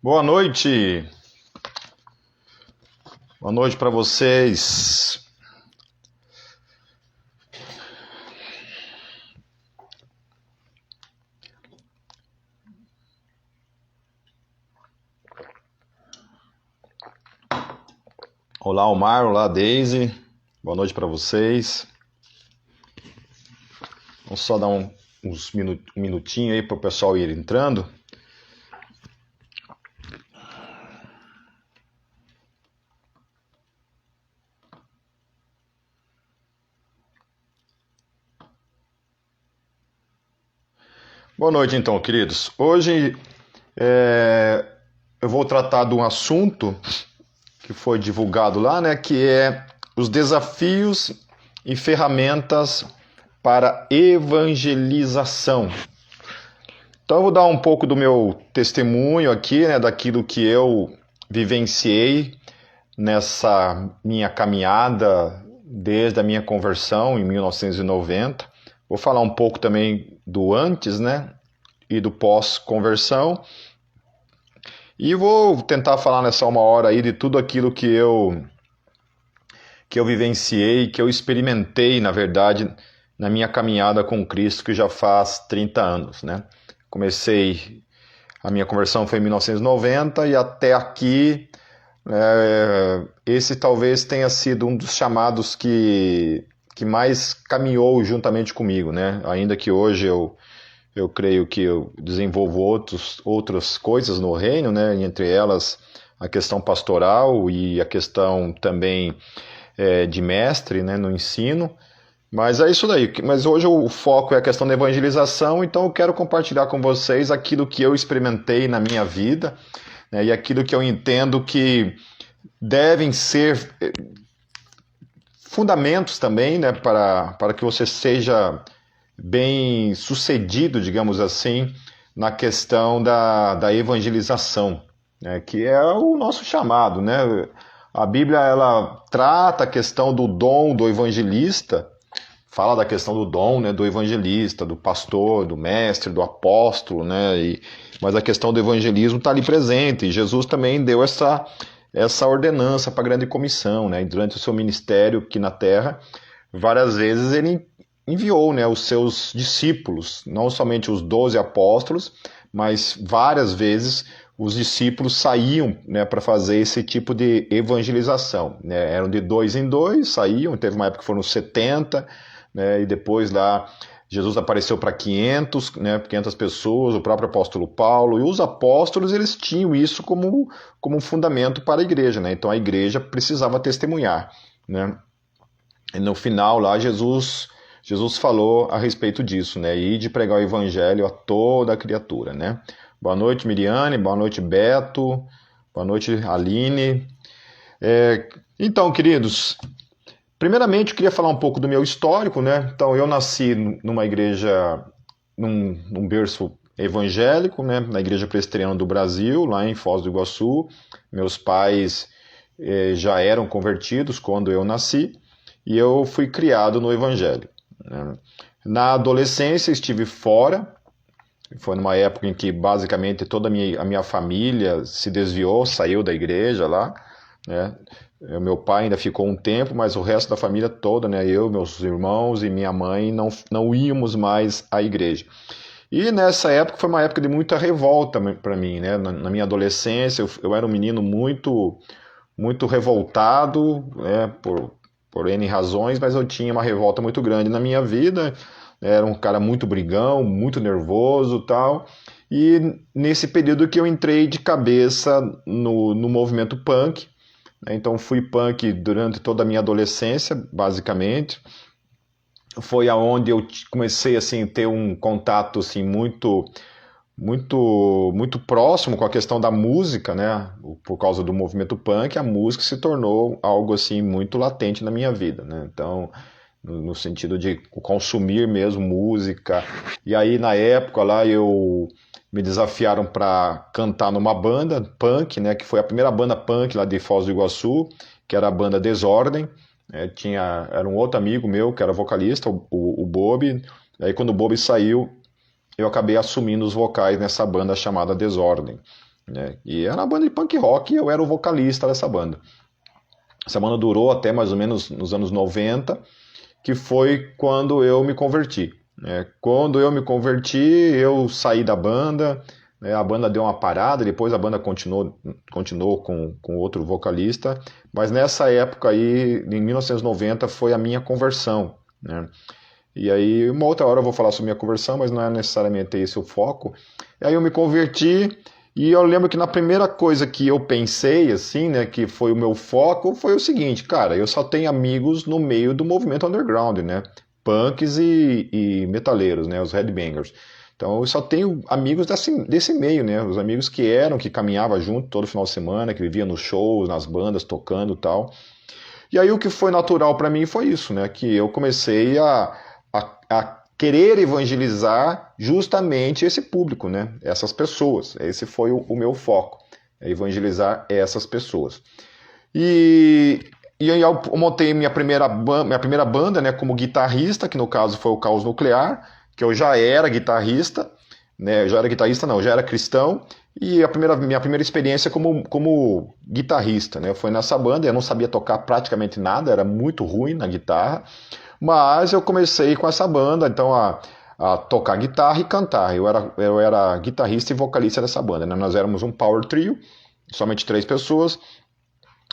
Boa noite. Boa noite para vocês. Olá, Omar. Olá, Daisy. Boa noite para vocês. Vamos só dar um minutinho aí para o pessoal ir entrando. Boa noite, então, queridos. Hoje eu vou tratar de um assunto que foi divulgado lá, né, que é os desafios e ferramentas para evangelização. Então eu vou dar um pouco do meu testemunho aqui, né, daquilo que eu vivenciei nessa minha caminhada desde a minha conversão em 1990. Vou falar um pouco também do antes, né, e do pós-conversão. E vou tentar falar nessa uma hora aí de tudo aquilo que eu vivenciei, que eu experimentei, na verdade, na minha caminhada com Cristo, que já faz 30 anos, né? A minha conversão foi em 1990 e até aqui, esse talvez tenha sido um dos chamados que mais caminhou juntamente comigo, né? Ainda que hoje eu creio que eu desenvolvo outras coisas no reino, né? Entre elas a questão pastoral e a questão também de mestre, né, no ensino. Mas é isso daí. Mas hoje o foco é a questão da evangelização, então eu quero compartilhar com vocês aquilo que eu experimentei na minha vida, né, e aquilo que eu entendo que devem ser fundamentos também, né, para que você seja bem sucedido, digamos assim, na questão da evangelização, né, que é o nosso chamado, né? A Bíblia ela trata a questão do dom do evangelista, fala da questão do dom, né, do evangelista, do pastor, do mestre, do apóstolo, né? Mas a questão do evangelismo está ali presente. E Jesus também deu essa ordenança para a grande comissão, né? E durante o seu ministério aqui na terra, várias vezes ele enviou, né, os seus discípulos, não somente os 12 apóstolos, mas várias vezes os discípulos saíam, né, para fazer esse tipo de evangelização, né? Eram de dois em dois, saíam, teve uma época que foram 70, né, e depois lá Jesus apareceu para 500, né, 500 pessoas, o próprio apóstolo Paulo, e os apóstolos eles tinham isso como um fundamento para a igreja, né? Então a igreja precisava testemunhar, né? E no final lá Jesus falou a respeito disso, né? E de pregar o evangelho a toda a criatura, né? Boa noite, Miriane. Boa noite, Beto. Boa noite, Aline. Então, queridos, primeiramente eu queria falar um pouco do meu histórico, né? Então, eu nasci numa igreja, num berço evangélico, né? Na Igreja Presbiteriana do Brasil, lá em Foz do Iguaçu. Meus pais já eram convertidos quando eu nasci e eu fui criado no evangelho, né? Na adolescência estive fora. Foi numa época em que basicamente toda a minha família se desviou, saiu da igreja lá, né? Meu pai ainda ficou um tempo, mas o resto da família toda, né? Eu, meus irmãos e minha mãe não íamos mais à igreja. E nessa época foi uma época de muita revolta para mim, né? Na minha adolescência eu era um menino muito revoltado, né? Por N razões, mas eu tinha uma revolta muito grande na minha vida. Era um cara muito brigão, muito nervoso, tal. E nesse período que eu entrei de cabeça no movimento punk, né? Então fui punk durante toda a minha adolescência, basicamente. Foi aonde eu comecei assim ter um contato assim muito próximo com a questão da música, né? Por causa do movimento punk, a música se tornou algo assim muito latente na minha vida, né? Então, no sentido de consumir mesmo música. E aí na época lá eu me desafiaram para cantar numa banda punk, né? Que foi a primeira banda punk lá de Foz do Iguaçu, que era a banda Desordem. Era um outro amigo meu que era vocalista, o Bob. Aí quando o Bob saiu eu acabei assumindo os vocais nessa banda chamada Desordem. né? E era uma banda de punk rock e eu era o vocalista dessa banda. Essa banda durou até mais ou menos nos anos 90, que foi quando eu me converti, né? Quando eu me converti, eu saí da banda, né? A banda deu uma parada, depois a banda continuou com outro vocalista, mas nessa época aí, em 1990, foi a minha conversão, né? E aí, uma outra hora eu vou falar sobre minha conversão, mas não é necessariamente esse o foco. E aí eu me converti e eu lembro que na primeira coisa que eu pensei, assim, né, que foi o meu foco, foi o seguinte, cara, eu só tenho amigos no meio do movimento underground, né? Punks e metaleiros, né? Os headbangers. Então eu só tenho amigos desse meio, né? Os amigos que caminhava junto todo final de semana, que vivia nos shows, nas bandas, tocando e tal. E aí o que foi natural para mim foi isso, né? Que eu comecei a querer evangelizar justamente esse público, né? Essas pessoas. Esse foi o meu foco, é evangelizar essas pessoas. E aí eu montei minha primeira banda, né, como guitarrista, que no caso foi o Caos Nuclear, que eu já era guitarrista, né? Eu já era guitarrista, não, já era cristão. E minha primeira experiência como guitarrista, né? Foi nessa banda, eu não sabia tocar praticamente nada, era muito ruim na guitarra, mas eu comecei com essa banda, então a tocar guitarra e cantar. Eu era guitarrista e vocalista dessa banda, né? Nós éramos um power trio, somente 3 pessoas,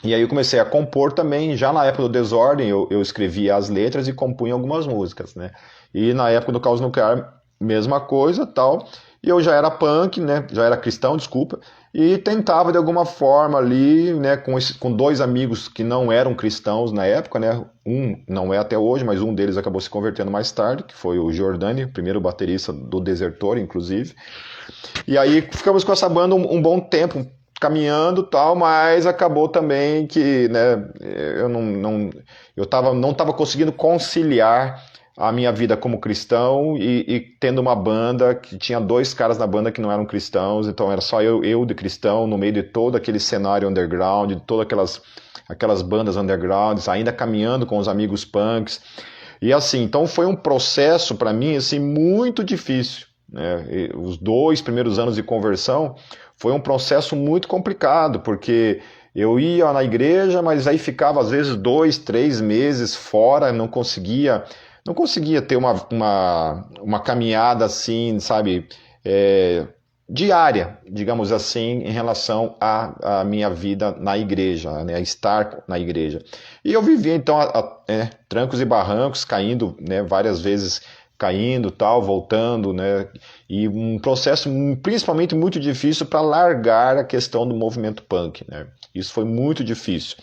e aí eu comecei a compor também, já na época do Desordem, eu escrevia as letras e compunha algumas músicas, né? E na época do Caos Nuclear, mesma coisa, tal. E eu já era punk, né? Já era cristão, desculpa. E tentava de alguma forma ali, né? Com 2 amigos que não eram cristãos na época, né? Um não é até hoje, mas um deles acabou se convertendo mais tarde, que foi o Giordani, primeiro baterista do Desertor, inclusive. E aí ficamos com essa banda um bom tempo, caminhando tal, mas acabou também que, né? Eu não estava conseguindo conciliar a minha vida como cristão e tendo uma banda que tinha 2 caras na banda que não eram cristãos, então era só eu de cristão no meio de todo aquele cenário underground, de todas aquelas bandas undergrounds, ainda caminhando com os amigos punks. E assim, então foi um processo para mim assim muito difícil, né? Os 2 primeiros anos de conversão foi um processo muito complicado, porque eu ia na igreja, mas aí ficava às vezes 2, 3 meses fora, não conseguia ter uma caminhada assim, sabe, diária, digamos assim, em relação à minha vida na igreja, né, a estar na igreja. E eu vivia, então, trancos e barrancos, caindo, né, várias vezes caindo, tal, voltando, né, e um processo principalmente muito difícil para largar a questão do movimento punk, né. Isso foi muito difícil.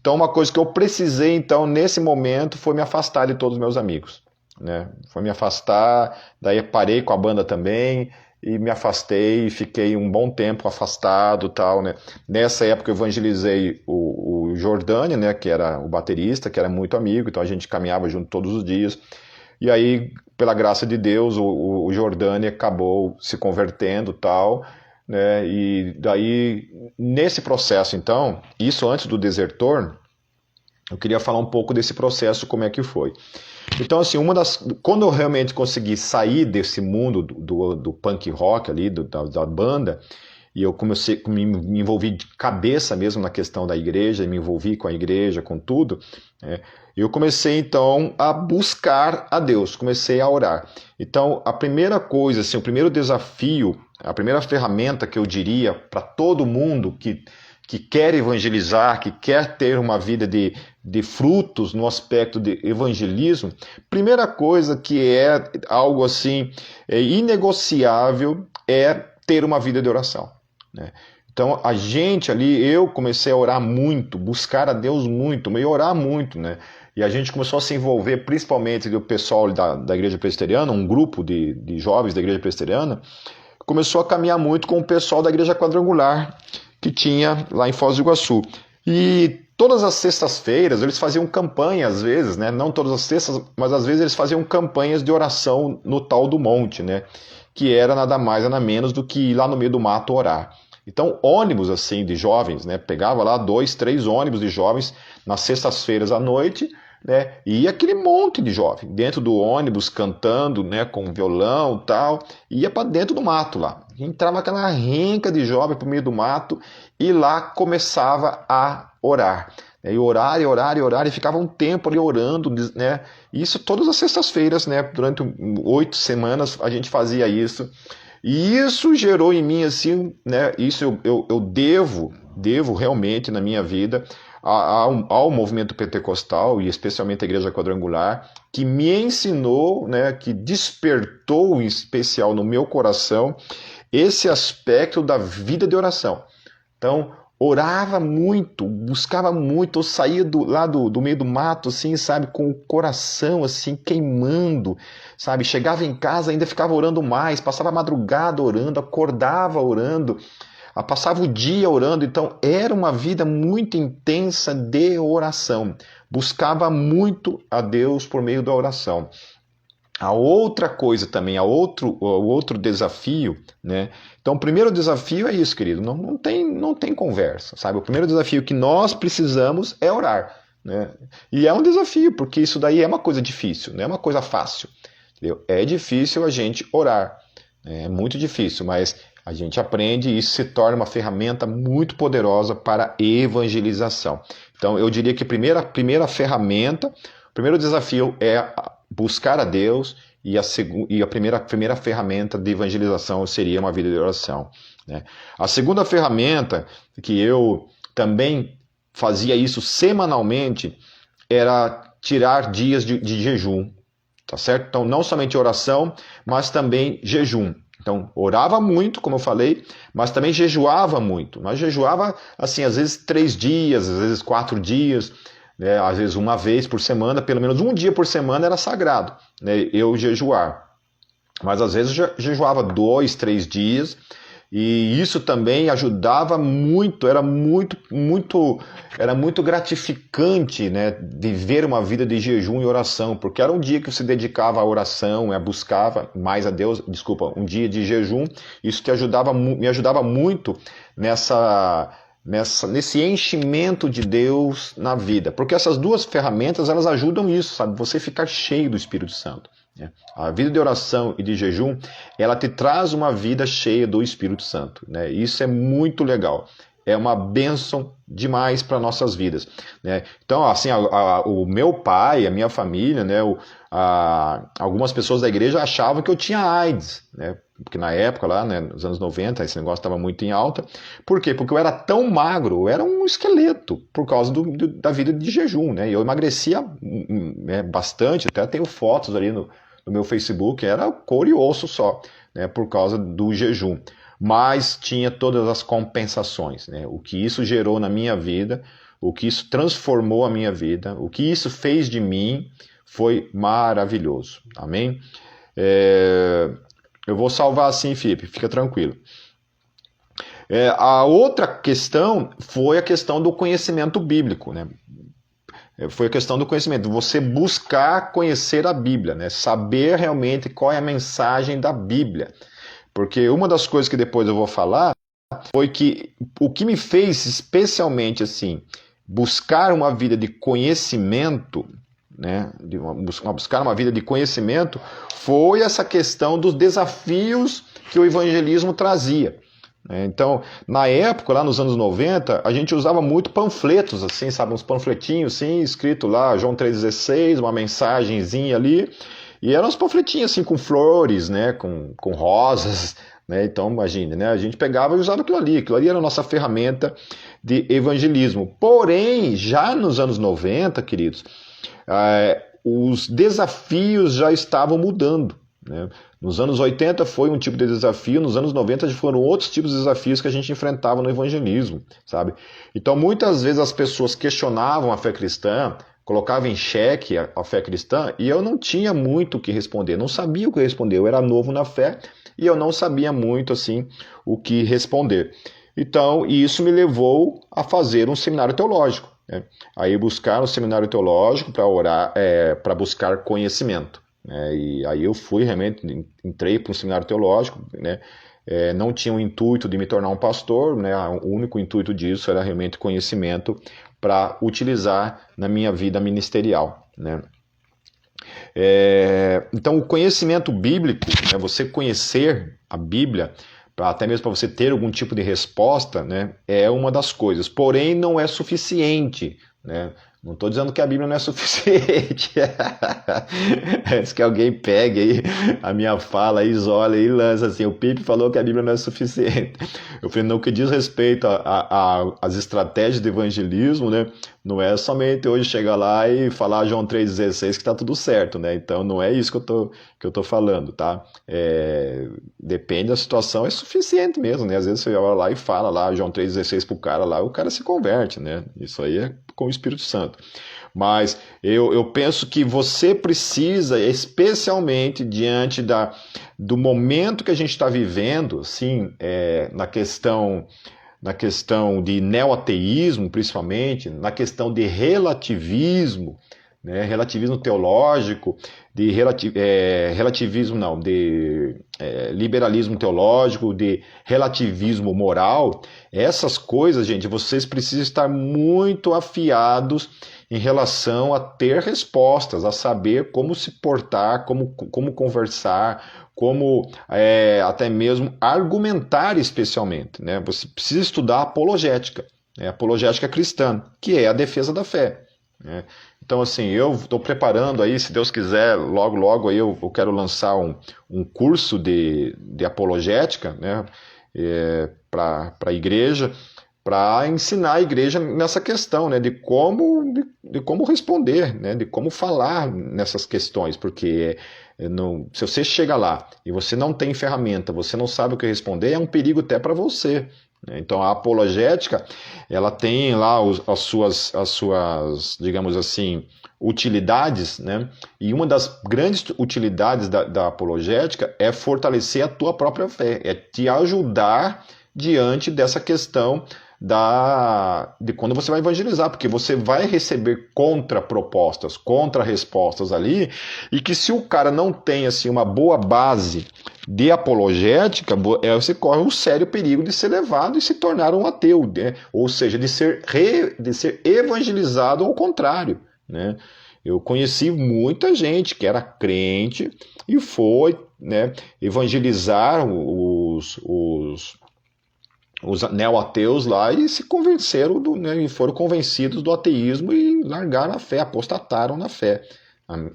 Então, uma coisa que eu precisei, então, nesse momento, foi me afastar de todos os meus amigos, né? Foi me afastar, daí parei com a banda também, e me afastei, e fiquei um bom tempo afastado, tal, né? Nessa época eu evangelizei o Jordânia, né, que era o baterista, que era muito amigo, então a gente caminhava junto todos os dias. E aí, pela graça de Deus, o Jordânia acabou se convertendo, tal, né? E daí, nesse processo, então, isso antes do Desertor, eu queria falar um pouco desse processo, como é que foi. Então, assim, quando eu realmente consegui sair desse mundo do punk rock ali, da banda, e eu comecei, me envolvi de cabeça mesmo na questão da igreja, me envolvi com a igreja, com tudo, né? Eu comecei então a buscar a Deus, comecei a orar. Então, a primeira coisa, assim, o primeiro desafio, a primeira ferramenta que eu diria para todo mundo que quer evangelizar, que quer ter uma vida de frutos no aspecto de evangelismo, primeira coisa que é algo assim inegociável é ter uma vida de oração, né? Então a gente ali, eu comecei a orar muito, buscar a Deus muito, e orar muito, né? E a gente começou a se envolver, principalmente do pessoal da Igreja Presbiteriana, um grupo de jovens da Igreja Presbiteriana, começou a caminhar muito com o pessoal da Igreja Quadrangular, que tinha lá em Foz do Iguaçu. E todas as sextas-feiras eles faziam campanha, às vezes, né? Não todas as sextas, mas às vezes eles faziam campanhas de oração no tal do monte, né? Que era nada mais, nada menos do que ir lá no meio do mato orar. Então, ônibus assim de jovens, né? Pegava lá 2, 3 ônibus de jovens nas sextas-feiras à noite, né? E ia aquele monte de jovem dentro do ônibus cantando, né, com violão e tal, ia para dentro do mato lá. Entrava aquela renca de jovem para o meio do mato e lá começava a orar. E orar, e orar, e orar, e ficava um tempo ali orando, né? Isso todas as sextas-feiras, né? Durante 8 semanas a gente fazia isso. E isso gerou em mim, assim, né? Isso eu devo realmente na minha vida ao movimento pentecostal e especialmente a Igreja Quadrangular, que me ensinou, né? Que despertou em especial no meu coração esse aspecto da vida de oração. Então, orava muito, buscava muito, eu saía lá do meio do mato, assim, sabe, com o coração, assim, queimando, sabe, chegava em casa, ainda ficava orando mais, passava a madrugada orando, acordava orando, passava o dia orando, então era uma vida muito intensa de oração, buscava muito a Deus por meio da oração. A outra coisa também, o outro desafio, né? Então, o primeiro desafio é isso, querido, não tem conversa, sabe? O primeiro desafio que nós precisamos é orar, né? E é um desafio, porque isso daí é uma coisa difícil, não é uma coisa fácil, entendeu? É difícil a gente orar, né? É muito difícil, mas a gente aprende e isso se torna uma ferramenta muito poderosa para evangelização. Então, eu diria que a primeira ferramenta, o primeiro desafio é buscar a Deus e a primeira ferramenta de evangelização seria uma vida de oração, né? A segunda ferramenta, que eu também fazia isso semanalmente, era tirar dias de jejum, tá certo? Então, não somente oração, mas também jejum. Então, orava muito, como eu falei, mas também jejuava muito. Mas jejuava, assim, às vezes 3 dias, às vezes 4 dias, né? Às vezes uma vez por semana, pelo menos um dia por semana era sagrado, né? Eu jejuar. Mas às vezes eu jejuava 2, 3 dias, e isso também ajudava muito, era muito gratificante, né, viver uma vida de jejum e oração, porque era um dia que você dedicava à oração, buscava mais a Deus, um dia de jejum, isso me ajudava muito nesse enchimento de Deus na vida, porque essas duas ferramentas elas ajudam isso, sabe? Você ficar cheio do Espírito Santo, né? A vida de oração e de jejum, ela te traz uma vida cheia do Espírito Santo, né? Isso é muito legal. É uma bênção demais para nossas vidas, né? Então, assim, o meu pai, a minha família, né? Algumas pessoas da igreja achavam que eu tinha AIDS, né? Porque na época lá, né, nos anos 90, esse negócio estava muito em alta. Por quê? Porque eu era tão magro, eu era um esqueleto, por causa da vida de jejum, né? E eu emagrecia bastante, até tenho fotos ali no meu Facebook, era couro e osso só, né? Por causa do jejum. Mas tinha todas as compensações, né? O que isso gerou na minha vida, o que isso transformou a minha vida, o que isso fez de mim foi maravilhoso. Amém? Eu vou salvar assim, Felipe, fica tranquilo. A outra questão foi a questão do conhecimento bíblico, né? Foi a questão do conhecimento, você buscar conhecer a Bíblia, né? Saber realmente qual é a mensagem da Bíblia. Porque uma das coisas que depois eu vou falar foi que o que me fez especialmente assim buscar uma vida de conhecimento, né, buscar uma vida de conhecimento, foi essa questão dos desafios que o evangelismo trazia. Então, na época, lá nos anos 90, a gente usava muito panfletos, assim, sabe, uns panfletinhos, assim, escrito lá, João 3,16, uma mensagenzinha ali, e eram uns panfletinhos, assim, com flores, né, com rosas, né, então, imagine, né, a gente pegava e usava aquilo ali era a nossa ferramenta de evangelismo. Porém, já nos anos 90, queridos, os desafios já estavam mudando, né? Nos anos 80 foi um tipo de desafio, nos anos 90 foram outros tipos de desafios que a gente enfrentava no evangelismo, sabe? Então, muitas vezes as pessoas questionavam a fé cristã, colocavam em xeque a fé cristã, e eu não tinha muito o que responder, não sabia o que responder, eu era novo na fé e eu não sabia muito, assim, o que responder. Então, isso me levou a fazer um seminário teológico, né? Aí buscar um seminário teológico para orar, para buscar conhecimento. E aí eu fui, realmente, entrei para um seminário teológico, né? Não tinha o intuito de me tornar um pastor, né? O único intuito disso era realmente conhecimento para utilizar na minha vida ministerial. né? Então, o conhecimento bíblico, né, você conhecer a Bíblia, até mesmo para você ter algum tipo de resposta, né, é uma das coisas. Porém, não é suficiente, né? Não estou dizendo que a Bíblia não é suficiente. Antes que alguém pegue aí a minha fala, isole e lança assim, o Pipe falou que a Bíblia não é suficiente. Eu falei, no que diz respeito às estratégias de evangelismo, né, não é somente hoje chegar lá e falar João 3,16 que está tudo certo, né? Então não é isso que eu tô falando, tá? Depende da situação, é suficiente mesmo, né? Às vezes você vai lá e fala lá João 3,16 pro cara lá, o cara se converte, né? Isso aí é com o Espírito Santo. Mas eu penso que você precisa, especialmente diante do momento que a gente está vivendo, assim, na questão de neoateísmo, principalmente, na questão de relativismo, né, relativismo teológico, de relativismo não, de liberalismo teológico, de relativismo moral, essas coisas, gente, vocês precisam estar muito afiados em relação a ter respostas, a saber como se portar, como conversar, como até mesmo argumentar especialmente, né? Você precisa estudar apologética, né? Apologética cristã, que é a defesa da fé, né? Então, assim, eu estou preparando aí, se Deus quiser, logo, logo aí eu quero lançar um curso de apologética, né, para a igreja, para ensinar a igreja nessa questão, né, de como responder, né, de como falar nessas questões, porque se você chega lá e você não tem ferramenta, você não sabe o que responder, é um perigo até para você. Então a apologética, ela tem lá as suas, digamos assim, utilidades, né? E uma das grandes utilidades da apologética é fortalecer a tua própria fé, é te ajudar diante dessa questão de quando você vai evangelizar, porque você vai receber contrapropostas, contra-respostas ali, e que se o cara não tem assim uma boa base de apologética, você corre um sério perigo de ser levado e se tornar um ateu, né? Ou seja, de ser evangelizado ao contrário, né? Eu conheci muita gente que era crente e foi, né, evangelizar os neo-ateus lá e se convenceram, né, e foram convencidos do ateísmo e largaram a fé, apostataram na fé.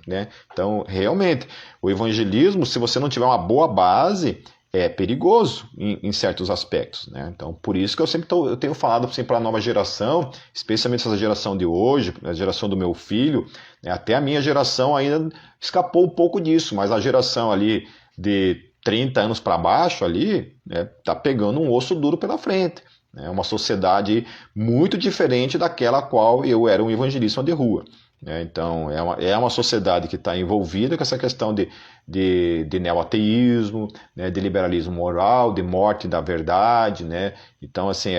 Né? Então, realmente, o evangelismo, se você não tiver uma boa base, é perigoso em certos aspectos. Né? Então, por isso que eu tenho falado assim, para a nova geração, especialmente essa geração de hoje, a geração do meu filho, né? Até a minha geração ainda escapou um pouco disso, mas a geração ali de 30 anos para baixo ali, né, tá pegando um osso duro pela frente. É uma sociedade muito diferente daquela a qual eu era um evangelista de rua. Então, é uma sociedade que está envolvida com essa questão de neoateísmo, né, de liberalismo moral, de morte da verdade. Né? Então, assim,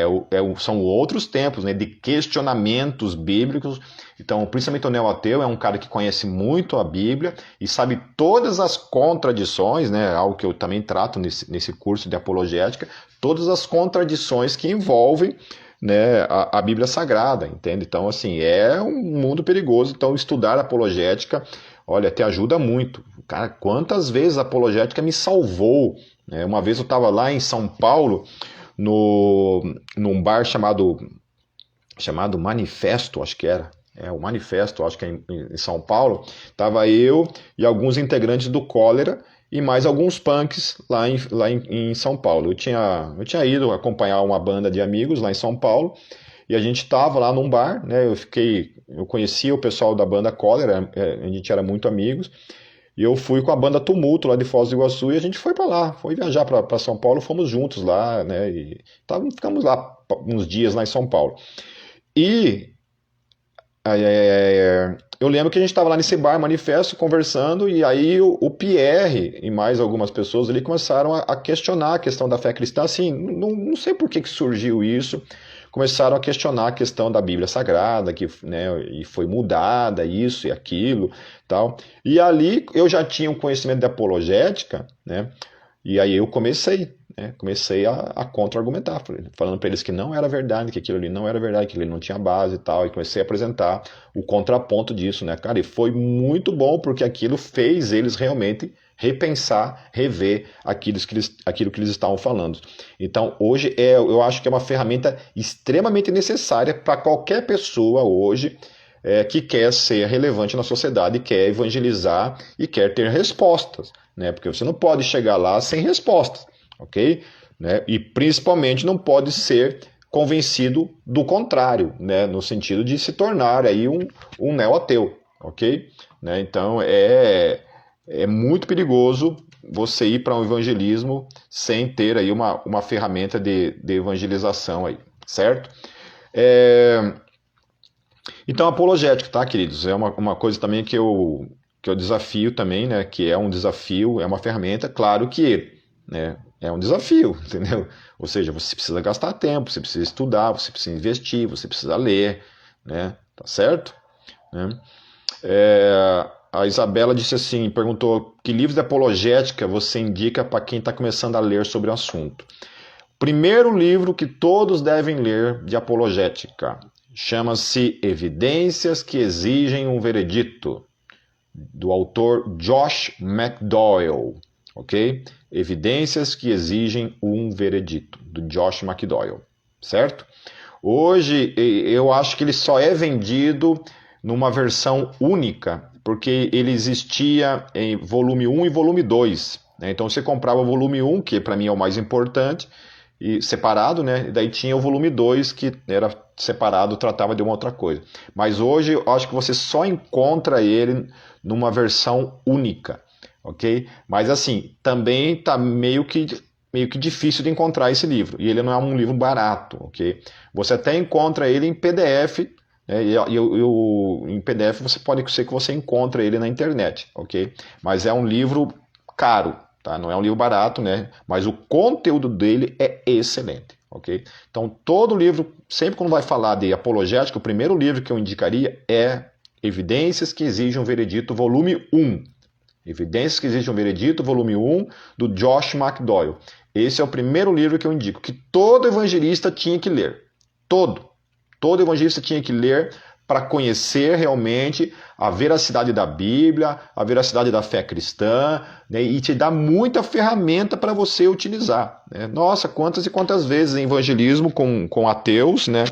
são outros tempos, né, de questionamentos bíblicos. Então, principalmente o neoateu é um cara que conhece muito a Bíblia e sabe todas as contradições, né, algo que eu também trato nesse curso de apologética, todas as contradições que envolvem, né, a Bíblia Sagrada, entende? Então, assim, é um mundo perigoso. Então, estudar apologética, olha, te ajuda muito. Cara, quantas vezes a apologética me salvou, né? Uma vez eu estava lá em São Paulo, num bar chamado Manifesto, acho que era. O Manifesto, acho que é em São Paulo. Tava eu e alguns integrantes do Cólera e mais alguns punks lá em São Paulo. Eu tinha ido acompanhar uma banda de amigos lá em São Paulo e a gente estava lá num bar, né? Eu conhecia o pessoal da banda Cólera, a gente era muito amigos, e eu fui com a banda Tumulto lá de Foz do Iguaçu e a gente foi para lá, foi viajar para São Paulo, fomos juntos lá, né? E ficamos lá uns dias lá em São Paulo. E eu lembro que a gente estava lá nesse bar, Manifesto, conversando, e aí o Pierre e mais algumas pessoas ali começaram a questionar a questão da fé cristã, assim, não sei por que surgiu isso, começaram a questionar a questão da Bíblia Sagrada, que, né, e foi mudada, isso e aquilo, tal. E ali eu já tinha um conhecimento de apologética, né, E aí eu comecei, né? Comecei a contra-argumentar, falando para eles que não era verdade, que aquilo ali não era verdade, que ele não tinha base e tal. E comecei a apresentar o contraponto disso, né, cara? E foi muito bom, porque aquilo fez eles realmente repensar, rever aquilo que eles estavam falando. Então, hoje eu acho que é uma ferramenta extremamente necessária para qualquer pessoa hoje que quer ser relevante na sociedade, quer evangelizar e quer ter respostas, né? Porque você não pode chegar lá sem respostas, ok? Né? E principalmente não pode ser convencido do contrário, né? No sentido de se tornar aí um neo-ateu, ok? Né? Então é muito perigoso você ir para um evangelismo sem ter aí uma ferramenta de evangelização aí, certo? Então, apologética, tá, queridos? É uma coisa também que eu desafio também, né? Que é um desafio, é uma ferramenta, claro que, né? É um desafio, entendeu? Ou seja, você precisa gastar tempo, você precisa estudar, você precisa investir, você precisa ler, né? Tá certo? Né? A Isabela disse assim, perguntou que livros de apologética você indica para quem está começando a ler sobre o assunto. Primeiro livro que todos devem ler de apologética chama-se Evidências que Exigem um Veredito, do autor Josh McDowell, ok? Evidências que Exigem um Veredito, do Josh McDowell, certo? Hoje eu acho que ele só é vendido numa versão única, porque ele existia em volume 1 e volume 2. Né? Então você comprava o volume 1, que para mim é o mais importante, e separado, né? E daí tinha o volume 2, que era separado, tratava de uma outra coisa. Mas hoje eu acho que você só encontra ele numa versão única, ok? Mas assim, também está meio que difícil de encontrar esse livro. E ele não é um livro barato, ok? Você até encontra ele em PDF, né? Em PDF você pode ser que você encontre ele na internet, ok? Mas é um livro caro, tá? Não é um livro barato, né? Mas o conteúdo dele é excelente, ok? Então, todo livro, sempre quando vai falar de apologética, o primeiro livro que eu indicaria é Evidências que Exigem um Veredito, volume 1. Evidências que Exigem um Veredito, volume 1, do Josh McDowell. Esse é o primeiro livro que eu indico, que todo evangelista tinha que ler. Todo evangelista tinha que ler para conhecer realmente a veracidade da Bíblia, a veracidade da fé cristã, né, e te dá muita ferramenta para você utilizar. Né? Nossa, quantas e quantas vezes em evangelismo com ateus, né?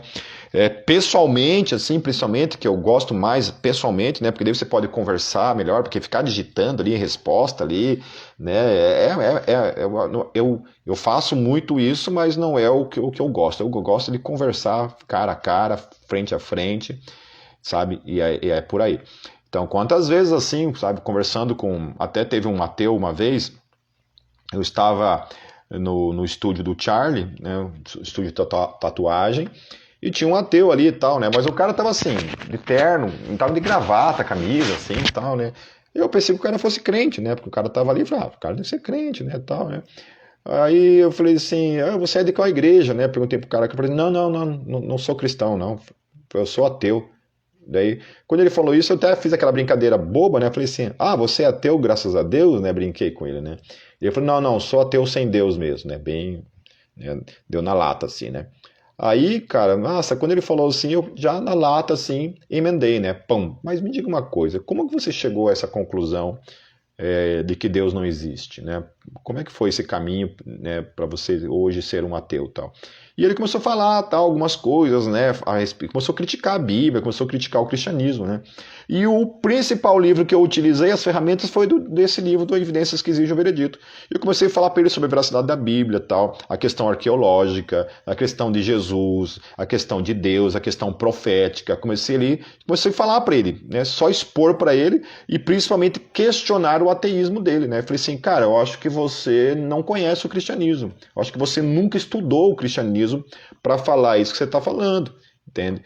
Pessoalmente, assim, principalmente, que eu gosto mais pessoalmente, né? Porque daí você pode conversar melhor, porque ficar digitando ali resposta ali, né? Eu faço muito isso, mas não é o que eu gosto. Eu gosto de conversar cara a cara, frente a frente, sabe? E é por aí. Então, quantas vezes assim, sabe, conversando com... Até teve um ateu uma vez, eu estava no estúdio do Charlie, né? O estúdio de tatuagem, e tinha um ateu ali e tal, né? Mas o cara tava assim, de terno, tava de gravata, camisa, assim e tal, né? E eu pensei que o cara fosse crente, né? Porque o cara tava ali e falei, o cara deve ser crente, né? Tal, né? Aí eu falei assim, você é de qual igreja, né? Perguntei pro cara, que eu falei, não sou cristão, não. Eu sou ateu. Daí, quando ele falou isso, eu até fiz aquela brincadeira boba, né? Eu falei assim, você é ateu, graças a Deus, né? Brinquei com ele, né? E ele falou, não, sou ateu sem Deus mesmo, né? Bem, né? Deu na lata, assim, né? Aí, cara, nossa, quando ele falou assim, eu já na lata, assim, emendei, né? Pum. Mas me diga uma coisa, como que você chegou a essa conclusão de que Deus não existe, né? Como é que foi esse caminho, né, para você hoje ser um ateu, tal? E ele começou a falar, tal, algumas coisas, né? Começou a criticar a Bíblia, começou a criticar o cristianismo, né? E o principal livro que eu utilizei, as ferramentas, foi desse livro, do Evidências que Exigem o Veredito. E eu comecei a falar para ele sobre a veracidade da Bíblia, tal, a questão arqueológica, a questão de Jesus, a questão de Deus, a questão profética. Comecei a falar para ele, né? Só expor para ele e principalmente questionar o ateísmo dele, né? Eu falei assim, cara, eu acho que você não conhece o cristianismo. Eu acho que você nunca estudou o cristianismo para falar isso que você está falando, entende?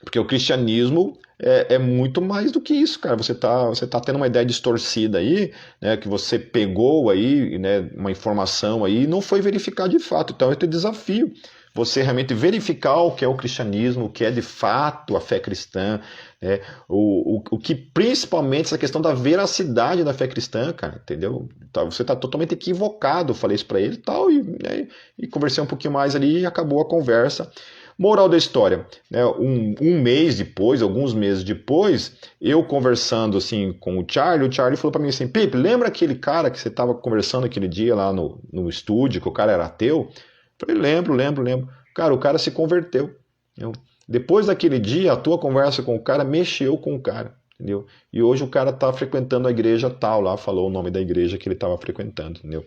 Porque o cristianismo é muito mais do que isso, cara. Você tá tendo uma ideia distorcida aí, né, que você pegou aí, né, uma informação aí e não foi verificar de fato. Então eu te desafio você realmente verificar o que é o cristianismo, o que é de fato a fé cristã, né? O que principalmente essa questão da veracidade da fé cristã, cara, entendeu? Você está totalmente equivocado, eu falei isso para ele e tal, e conversei um pouquinho mais ali e acabou a conversa. Moral da história, né? Um mês depois, alguns meses depois, eu conversando assim com o Charlie falou para mim assim, Pipe, lembra aquele cara que você estava conversando aquele dia lá no estúdio, que o cara era ateu? Eu falei, lembro. Cara, o cara se converteu. Entendeu? Depois daquele dia, a tua conversa com o cara mexeu com o cara, entendeu? E hoje o cara está frequentando a igreja tal, lá falou o nome da igreja que ele estava frequentando, entendeu?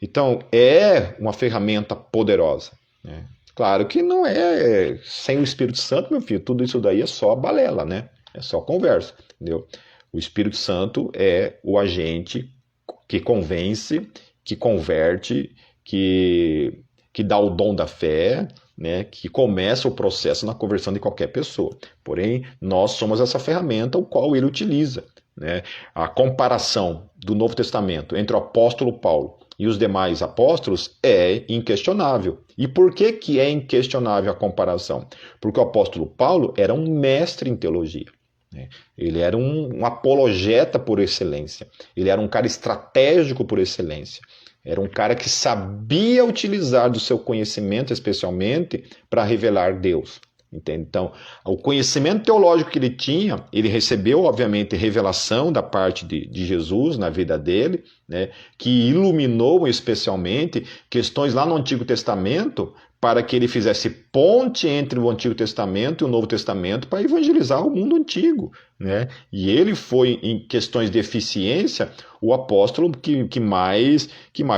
Então, é uma ferramenta poderosa, né? Claro que não é sem o Espírito Santo, meu filho, tudo isso daí é só balela, né? É só conversa, entendeu? O Espírito Santo é o agente que convence, que converte, que dá o dom da fé, né? Que começa o processo na conversão de qualquer pessoa. Porém, nós somos essa ferramenta o qual ele utiliza, né? A comparação do Novo Testamento entre o apóstolo Paulo e os demais apóstolos é inquestionável. E por que é inquestionável a comparação? Porque o apóstolo Paulo era um mestre em teologia, né? Ele era um apologeta por excelência. Ele era um cara estratégico por excelência. Era um cara que sabia utilizar do seu conhecimento, especialmente, para revelar Deus. Entende? Então, o conhecimento teológico que ele tinha, ele recebeu, obviamente, revelação da parte de Jesus na vida dele, né, que iluminou especialmente questões lá no Antigo Testamento para que ele fizesse ponte entre o Antigo Testamento e o Novo Testamento para evangelizar o mundo antigo, né? E ele foi, em questões de eficiência, o apóstolo que mais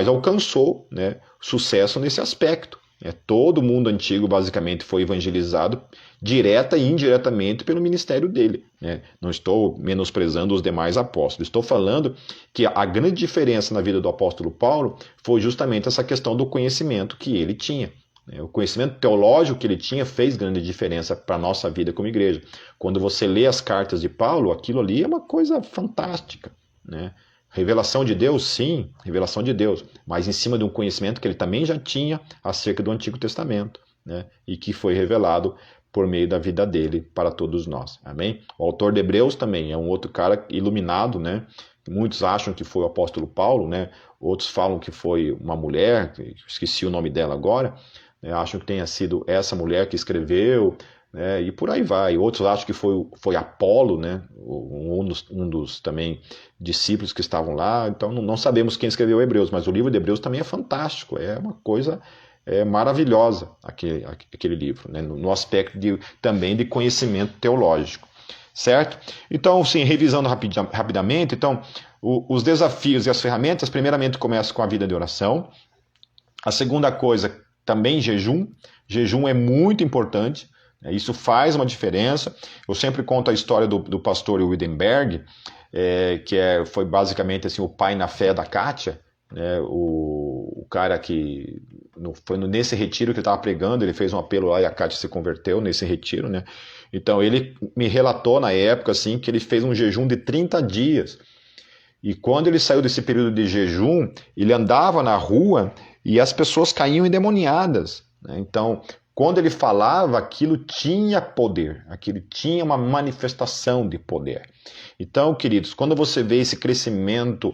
alcançou, né, sucesso nesse aspecto. Todo o mundo antigo basicamente foi evangelizado direta e indiretamente pelo ministério dele, né? Não estou menosprezando os demais apóstolos, estou falando que a grande diferença na vida do apóstolo Paulo foi justamente essa questão do conhecimento que ele tinha. O conhecimento teológico que ele tinha fez grande diferença para a nossa vida como igreja. Quando você lê as cartas de Paulo, aquilo ali é uma coisa fantástica, né? Revelação de Deus, sim, revelação de Deus, mas em cima de um conhecimento que ele também já tinha acerca do Antigo Testamento, né? E que foi revelado por meio da vida dele para todos nós. Amém? O autor de Hebreus também é um outro cara iluminado, né? Muitos acham que foi o apóstolo Paulo, né? Outros falam que foi uma mulher, esqueci o nome dela agora, né? Acham que tenha sido essa mulher que escreveu, né? E por aí vai. Outros acham que foi Apolo, né? Um dos também discípulos que estavam lá. Então não sabemos quem escreveu Hebreus, mas o livro de Hebreus também é fantástico, é uma coisa maravilhosa aquele livro, né? No aspecto também de conhecimento teológico, certo? Então, sim, revisando rapidamente, então, os desafios e as ferramentas, primeiramente começa com a vida de oração. A segunda coisa, também jejum. Jejum é muito importante. Isso faz uma diferença. Eu sempre conto a história do pastor Wittenberg, foi basicamente assim, o pai na fé da Kátia, né? O cara que foi nesse retiro que ele estava pregando, ele fez um apelo lá e a Kátia se converteu nesse retiro, né? Então ele me relatou na época assim, que ele fez um jejum de 30 dias. E quando ele saiu desse período de jejum, ele andava na rua e as pessoas caíam endemoniadas, né? Então, quando ele falava, aquilo tinha poder, aquilo tinha uma manifestação de poder. Então, queridos, quando você vê esse crescimento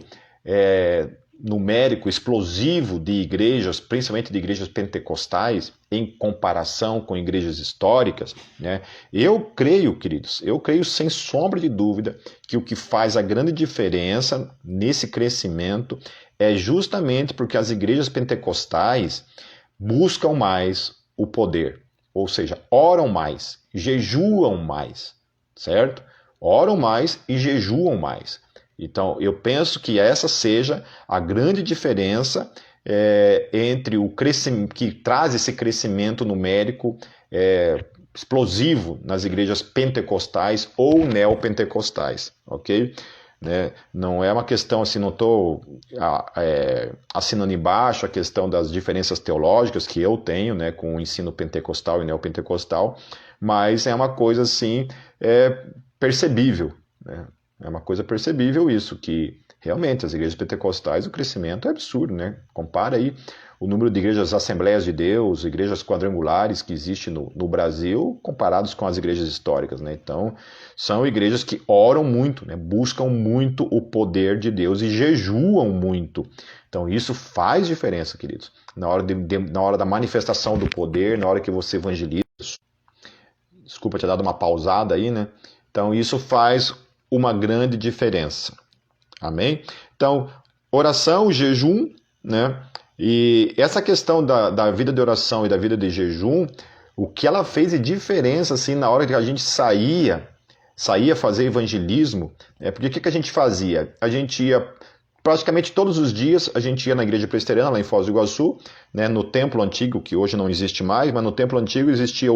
numérico, explosivo de igrejas, principalmente de igrejas pentecostais, em comparação com igrejas históricas, né? Eu creio, queridos, sem sombra de dúvida, que o que faz a grande diferença nesse crescimento é justamente porque as igrejas pentecostais buscam mais o poder, ou seja, oram mais, jejuam mais, certo? Oram mais e jejuam mais. Então, eu penso que essa seja a grande diferença entre o crescimento, que traz esse crescimento numérico explosivo nas igrejas pentecostais ou neopentecostais, ok? Né? Não é uma questão assim, não estou assinando embaixo a questão das diferenças teológicas que eu tenho, né, com o ensino pentecostal e neopentecostal, mas é uma coisa assim percebível, né? É uma coisa percebível isso, que realmente as igrejas pentecostais, o crescimento é absurdo, né? Compara aí o número de igrejas Assembleias de Deus, igrejas quadrangulares que existe no Brasil, comparados com as igrejas históricas, né? Então, são igrejas que oram muito, né? Buscam muito o poder de Deus e jejuam muito. Então, isso faz diferença, queridos. Na hora da manifestação do poder, na hora que você evangeliza. Desculpa ter dado uma pausada aí, né? Então, isso faz uma grande diferença. Amém? Então, oração, jejum, né? E essa questão da vida de oração e da vida de jejum, o que ela fez de diferença, assim, na hora que a gente saía fazer evangelismo, porque o que a gente fazia? A gente ia, praticamente todos os dias, a gente ia na igreja presbiteriana, lá em Foz do Iguaçu, né, no templo antigo, que hoje não existe mais, mas no templo antigo existia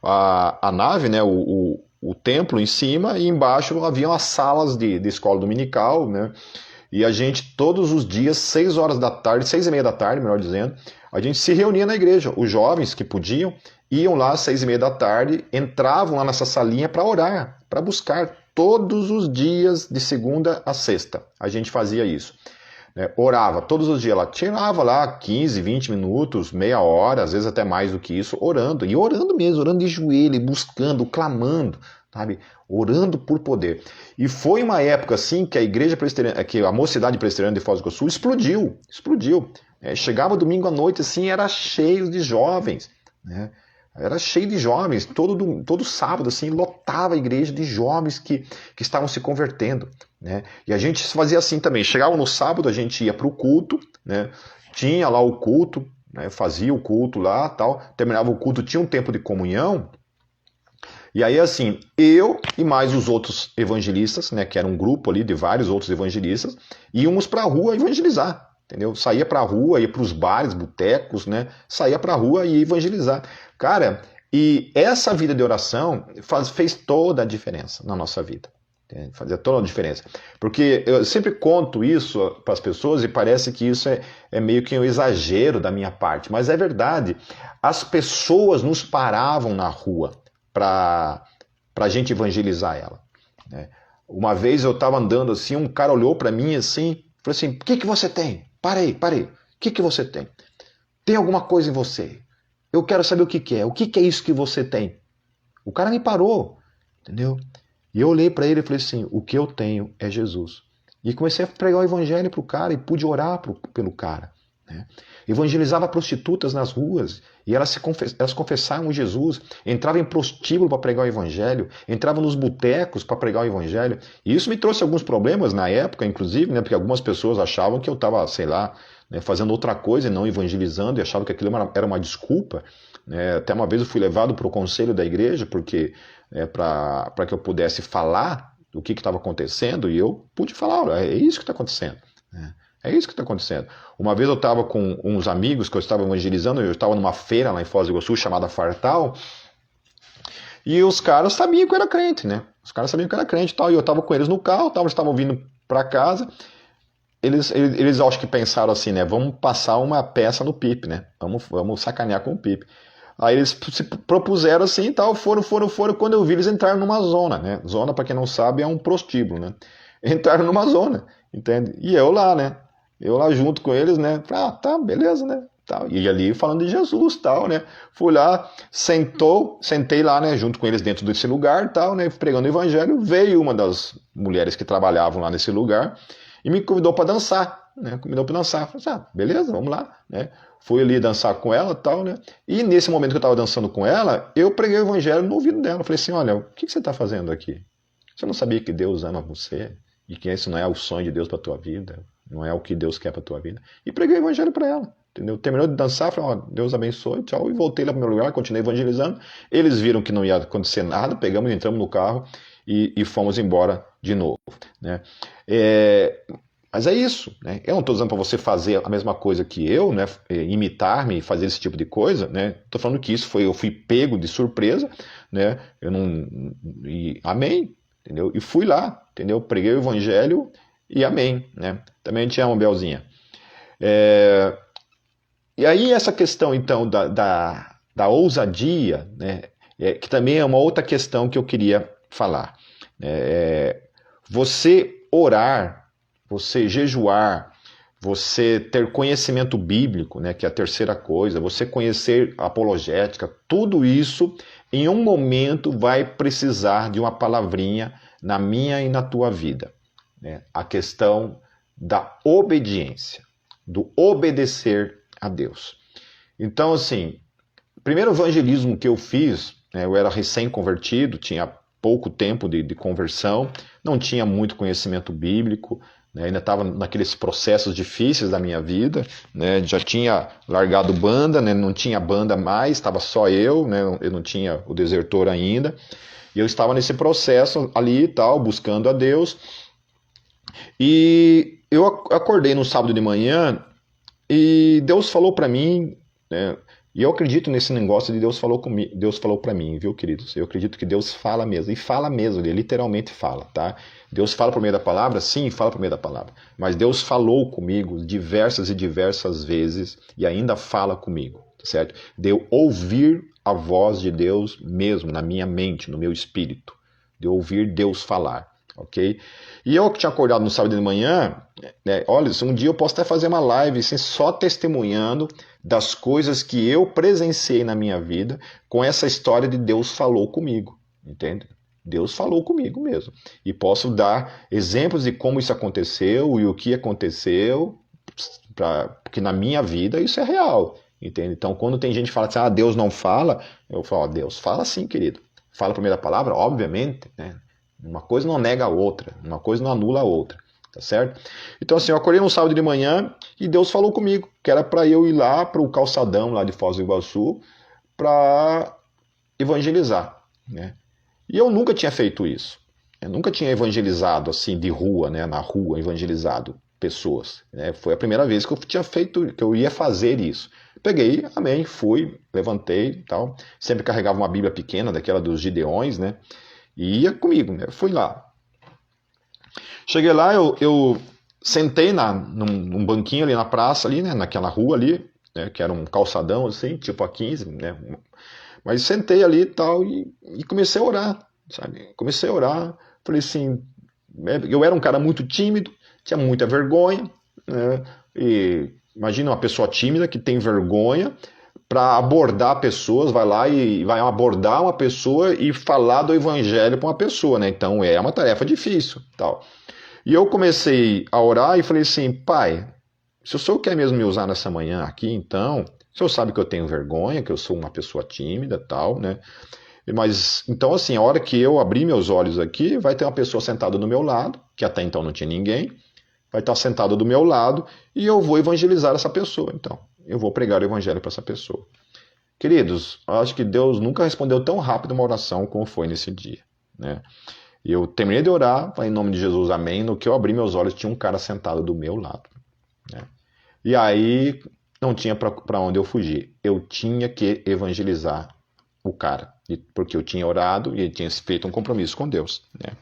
a nave, né, o templo em cima, e embaixo haviam as salas de escola dominical, né? E a gente, todos os dias, 6 horas da tarde, 6:30 da tarde, melhor dizendo, a gente se reunia na igreja. Os jovens que podiam, iam lá às 6:30 da tarde, entravam lá nessa salinha para orar, para buscar todos os dias, de segunda a sexta. A gente fazia isso. Né? Orava todos os dias lá, tirava lá 15, 20 minutos, meia hora, às vezes até mais do que isso, orando. E orando mesmo, orando de joelho, buscando, clamando, sabe? Orando por poder. E foi uma época assim que a igreja presbiteriana, que a mocidade presbiteriana de Foz do Iguaçu explodiu. Chegava domingo à noite assim, era cheio de jovens, né? Era cheio de jovens, todo sábado assim, lotava a igreja de jovens que estavam se convertendo, né? E a gente fazia assim também, chegava no sábado, a gente ia para o culto, né? Tinha lá o culto, né? Fazia o culto lá, tal, terminava o culto, tinha um tempo de comunhão. E aí, assim, eu e mais os outros evangelistas, né, que era um grupo ali de vários outros evangelistas, íamos para a rua evangelizar, entendeu? Saía para a rua, ia para os bares, botecos, né? Saía para a rua e ia evangelizar. Cara, e essa vida de oração fez toda a diferença na nossa vida. Fazia toda a diferença. Porque eu sempre conto isso para as pessoas e parece que isso é meio que um exagero da minha parte, mas é verdade. As pessoas nos paravam na rua para a gente evangelizar ela. Né? Uma vez eu estava andando assim, um cara olhou para mim assim, falou assim, o que você tem? Parei. O que você tem? Tem alguma coisa em você? Eu quero saber o que é. O que é isso que você tem? O cara me parou, entendeu? E eu olhei para ele e falei assim, o que eu tenho é Jesus. E comecei a pregar o evangelho para o cara e pude orar pelo cara. Né? Evangelizava prostitutas nas ruas e elas confessavam Jesus, entravam em prostíbulo para pregar o evangelho, entravam nos botecos para pregar o evangelho. E isso me trouxe alguns problemas na época, inclusive, né, porque algumas pessoas achavam que eu estava, sei lá, né, fazendo outra coisa e não evangelizando, e achavam que aquilo era uma desculpa. Né? Até uma vez eu fui levado para o conselho da igreja porque para que eu pudesse falar do que estava acontecendo, e eu pude falar, olha, é isso que está acontecendo. Né? É isso que está acontecendo. Uma vez eu estava com uns amigos que eu estava evangelizando, eu estava numa feira lá em Foz do Iguaçu chamada Fartal, e os caras sabiam que eu era crente, né? Os caras sabiam que eu era crente e tal, e eu estava com eles no carro, eles estavam vindo para casa, eles acho que pensaram assim, né? Vamos passar uma peça no Pipe, né? Vamos sacanear com o Pipe. Aí eles se propuseram assim e tal, foram. Quando eu vi, eles entraram numa zona, né? Zona, para quem não sabe, é um prostíbulo, né? Entraram numa zona, entende? E eu lá, né? Eu lá junto com eles, né? Ah, tá, beleza, né? Tal. E ali falando de Jesus, tal, né? Fui lá, sentei lá, né? Junto com eles dentro desse lugar, tal, né? Pregando o evangelho. Veio uma das mulheres que trabalhavam lá nesse lugar e me convidou para dançar, né? Convidou para dançar. Falei, ah, beleza, vamos lá, né? Fui ali dançar com ela, tal, né? E nesse momento que eu estava dançando com ela, eu preguei o evangelho no ouvido dela. Falei assim, olha, o que você está fazendo aqui? Você não sabia que Deus ama você? E que esse não é o sonho de Deus para tua vida? Não é o que Deus quer para tua vida? E preguei o evangelho para ela. Entendeu? Terminou de dançar, falei, ó, Deus abençoe, tchau, e voltei lá para o meu lugar, continuei evangelizando. Eles viram que não ia acontecer nada, pegamos, entramos no carro e fomos embora de novo. Né? Mas é isso. Né? Eu não estou dizendo para você fazer a mesma coisa que eu, né? Imitar-me e fazer esse tipo de coisa. Né? Estou falando que eu fui pego de surpresa. Né? Amém. Entendeu? E fui lá, entendeu? Preguei o evangelho e amém. Né? Também te amo, Belzinha. E aí essa questão, então, da ousadia, né, que também é uma outra questão que eu queria falar. você orar, você jejuar, você ter conhecimento bíblico, né, que é a terceira coisa, você conhecer a apologética, tudo isso em um momento vai precisar de uma palavrinha na minha e na tua vida, né? A questão da obediência, do obedecer a Deus. Então, assim, o primeiro evangelismo que eu fiz, né, eu era recém-convertido, tinha pouco tempo de conversão, não tinha muito conhecimento bíblico, né, ainda estava naqueles processos difíceis da minha vida, né, já tinha largado banda, né, não tinha banda mais, estava só eu, né, eu não tinha o desertor ainda, e eu estava nesse processo ali e tal, buscando a Deus, e eu acordei no sábado de manhã e Deus falou para mim, né, e eu acredito nesse negócio de Deus falou comigo, Deus falou para mim, viu, queridos? Eu acredito que Deus fala mesmo, e fala mesmo, ele literalmente fala, tá? Deus fala por meio da palavra? Sim, fala por meio da palavra. Mas Deus falou comigo diversas e diversas vezes e ainda fala comigo, certo? De eu ouvir a voz de Deus mesmo na minha mente, no meu espírito, de ouvir Deus falar, ok? E eu que tinha acordado no sábado de manhã, né, olha, um dia eu posso até fazer uma live assim, só testemunhando das coisas que eu presenciei na minha vida com essa história de Deus falou comigo, entende? Deus falou comigo mesmo. E posso dar exemplos de como isso aconteceu e o que aconteceu, porque na minha vida isso é real, entende? Então, quando tem gente que fala assim, ah, Deus não fala, eu falo, oh, Deus fala sim, querido. Fala por meio da palavra, obviamente, né? Uma coisa não nega a outra, uma coisa não anula a outra, tá certo? Então assim, eu acordei no sábado de manhã e Deus falou comigo que era para eu ir lá para o calçadão lá de Foz do Iguaçu para evangelizar, né? E eu nunca tinha feito isso, eu nunca tinha evangelizado assim de rua, né? Na rua evangelizado pessoas, né? Foi a primeira vez que eu tinha feito, que eu ia fazer isso. Peguei, amém, fui, levantei e tal, sempre carregava uma Bíblia pequena, daquela dos Gideões, né? E ia comigo, né? Fui lá. Cheguei lá, eu sentei num banquinho ali na praça, ali, né? Naquela rua ali, né? Que era um calçadão, assim, tipo a 15, né? Mas sentei ali e tal e comecei a orar, sabe? Comecei a orar. Falei assim, eu era um cara muito tímido, tinha muita vergonha, né? E imagina uma pessoa tímida que tem vergonha para abordar pessoas, vai lá e vai abordar uma pessoa e falar do evangelho para uma pessoa, né? Então é uma tarefa difícil, tal. E eu comecei a orar e falei assim, pai, se o senhor quer mesmo me usar nessa manhã aqui, então, o senhor sabe que eu tenho vergonha, que eu sou uma pessoa tímida, tal, né? Mas, então assim, a hora que eu abrir meus olhos aqui, vai ter uma pessoa sentada do meu lado, que até então não tinha ninguém, vai estar sentada do meu lado e eu vou evangelizar essa pessoa, então. Eu vou pregar o evangelho para essa pessoa. Queridos, eu acho que Deus nunca respondeu tão rápido uma oração como foi nesse dia, né? E eu terminei de orar, falei em nome de Jesus, amém. No que eu abri meus olhos, tinha um cara sentado do meu lado, né? E aí não tinha para onde eu fugir. Eu tinha que evangelizar o cara, porque eu tinha orado e tinha feito um compromisso com Deus, né?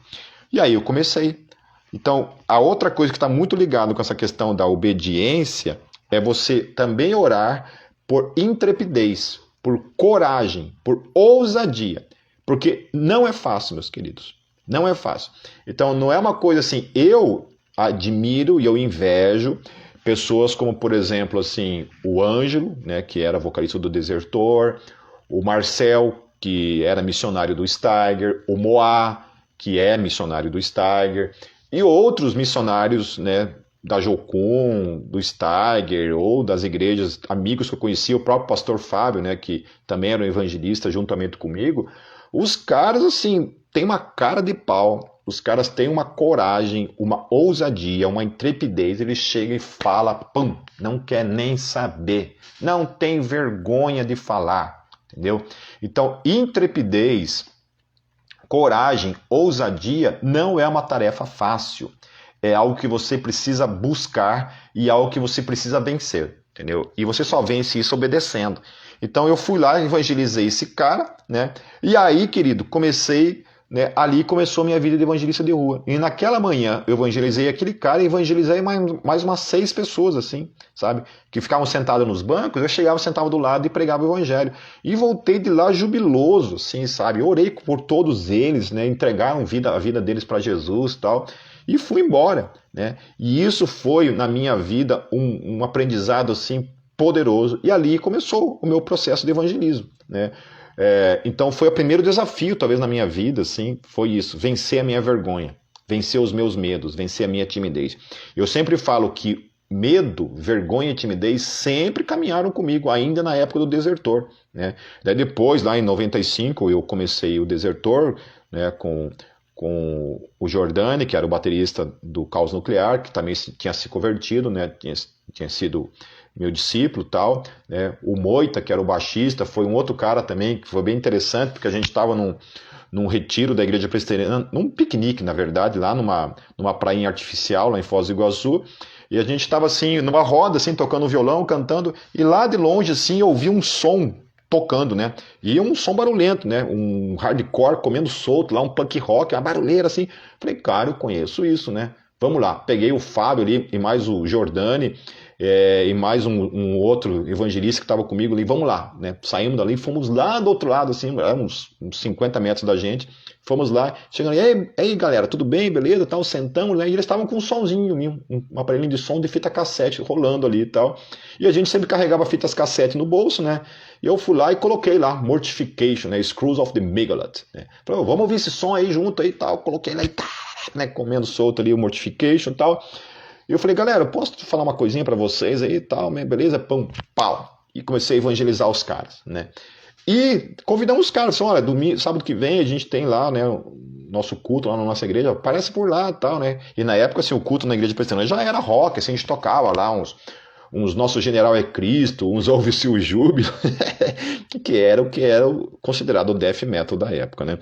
E aí eu comecei. Então, a outra coisa que está muito ligada com essa questão da obediência é você também orar por intrepidez, por coragem, por ousadia. Porque não é fácil, meus queridos. Não é fácil. Então, não é uma coisa assim, eu admiro e eu invejo pessoas como, por exemplo, assim, o Ângelo, né, que era vocalista do Desertor, o Marcel, que era missionário do Steiger, o Moá, que é missionário do Steiger, e outros missionários, né, da Jocum, do Steiger, ou das igrejas, amigos que eu conheci, o próprio pastor Fábio, né, que também era um evangelista juntamente comigo. Os caras, assim, têm uma cara de pau, os caras têm uma coragem, uma ousadia, uma intrepidez, eles chegam e falam, pum, não quer nem saber, não tem vergonha de falar, entendeu? Então, intrepidez, coragem, ousadia não é uma tarefa fácil. É algo que você precisa buscar e algo que você precisa vencer, entendeu? E você só vence isso obedecendo. Então eu fui lá, evangelizei esse cara, né? E aí, querido, comecei né, ali começou a minha vida de evangelista de rua. E naquela manhã eu evangelizei aquele cara e evangelizei mais umas 6 pessoas, assim, sabe? Que ficavam sentadas nos bancos, eu chegava, sentava do lado e pregava o evangelho. E voltei de lá jubiloso, assim, sabe? Eu orei por todos eles, né? Entregaram a vida deles para Jesus e tal. E fui embora, né? E isso foi, na minha vida, um aprendizado, assim, poderoso. E ali começou o meu processo de evangelismo, né? Então foi o primeiro desafio, talvez, na minha vida, assim, foi isso, vencer a minha vergonha, vencer os meus medos, vencer a minha timidez. Eu sempre falo que medo, vergonha e timidez sempre caminharam comigo, ainda na época do Desertor, né? Daí depois, lá em 95, eu comecei o Desertor, né, com o Jordani, que era o baterista do Caos Nuclear, que também tinha se convertido, né, tinha sido meu discípulo e tal, né? O Moita, que era o baixista, foi um outro cara também, que foi bem interessante, porque a gente estava num retiro da Igreja Presbiteriana, num piquenique, na verdade, lá numa prainha artificial, lá em Foz do Iguaçu, e a gente estava assim, numa roda, assim, tocando violão, cantando, e lá de longe, assim, eu ouvi um som tocando, né? E um som barulhento, né? Um hardcore comendo solto, lá um punk rock, uma barulheira, assim. Falei, cara, eu conheço isso, né? Vamos lá. Peguei o Fábio ali e mais o Jordani, e mais um outro evangelista que estava comigo ali, vamos lá, né? Saímos dali, fomos lá do outro lado, assim, uns 50 metros da gente, fomos lá, chegando, e aí galera, tudo bem, beleza, tal, sentamos, né? E eles estavam com um somzinho, um aparelhinho de som de fita cassete rolando ali e tal, e a gente sempre carregava fitas cassete no bolso, né? E eu fui lá e coloquei lá, Mortification, né? Screws of the Megalith, né? Falei, vamos ouvir esse som aí junto aí e tal, coloquei lá e tá, né? Comendo solto ali o Mortification e tal. E eu falei, galera, eu posso falar uma coisinha para vocês aí e tal, beleza? Pum, pau. E comecei a evangelizar os caras, né? E convidamos os caras, olha, domingo, sábado que vem a gente tem lá, né, o nosso culto lá na nossa igreja, aparece por lá e tal, né? E na época, assim, o culto na igreja presbiteriana já era rock, assim, a gente tocava lá uns Nosso General é Cristo, uns Ouve-se o Júbilo, que era o considerado o death metal da época, né?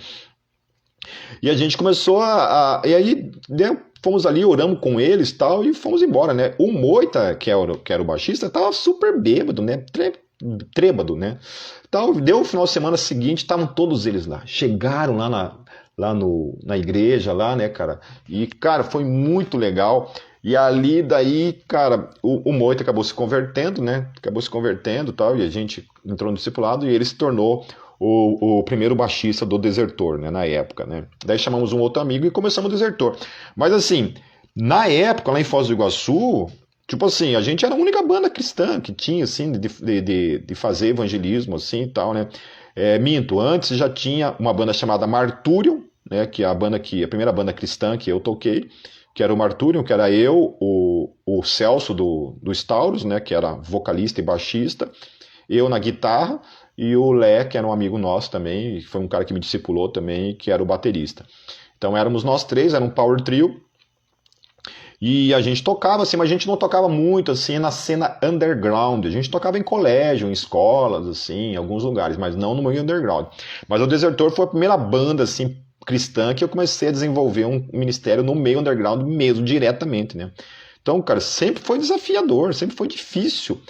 E a gente começou e aí, né, fomos ali, oramos com eles tal, e fomos embora, né? O Moita, que era o baixista, tava super bêbado, né? Trêbado, né? Tal, deu o final de semana seguinte, estavam todos eles lá. Chegaram na igreja, lá, né, cara? E, cara, foi muito legal. E ali, daí, cara, o Moita acabou se convertendo, né? Acabou se convertendo e tal, e a gente entrou no discipulado e ele se tornou o primeiro baixista do Desertor, né, na época, né? Daí chamamos um outro amigo e começamos o Desertor. Mas assim, na época, lá em Foz do Iguaçu, tipo assim, a gente era a única banda cristã que tinha, assim, de fazer evangelismo, assim, e tal, né? Minto, antes já tinha uma banda chamada Marturion, né, que é a primeira banda cristã que eu toquei, que era o Marturion, que era eu, o Celso do Stauros, né, que era vocalista e baixista, eu na guitarra, e o Lé, que era um amigo nosso também, foi um cara que me discipulou também, que era o baterista. Então éramos nós três, era um power trio, e a gente tocava assim, mas a gente não tocava muito assim na cena underground, a gente tocava em colégio, em escolas, assim, em alguns lugares, mas não no meio underground. Mas o Desertor foi a primeira banda assim cristã que eu comecei a desenvolver um ministério no meio underground mesmo, diretamente, né? Então, cara, sempre foi desafiador, sempre foi difícil.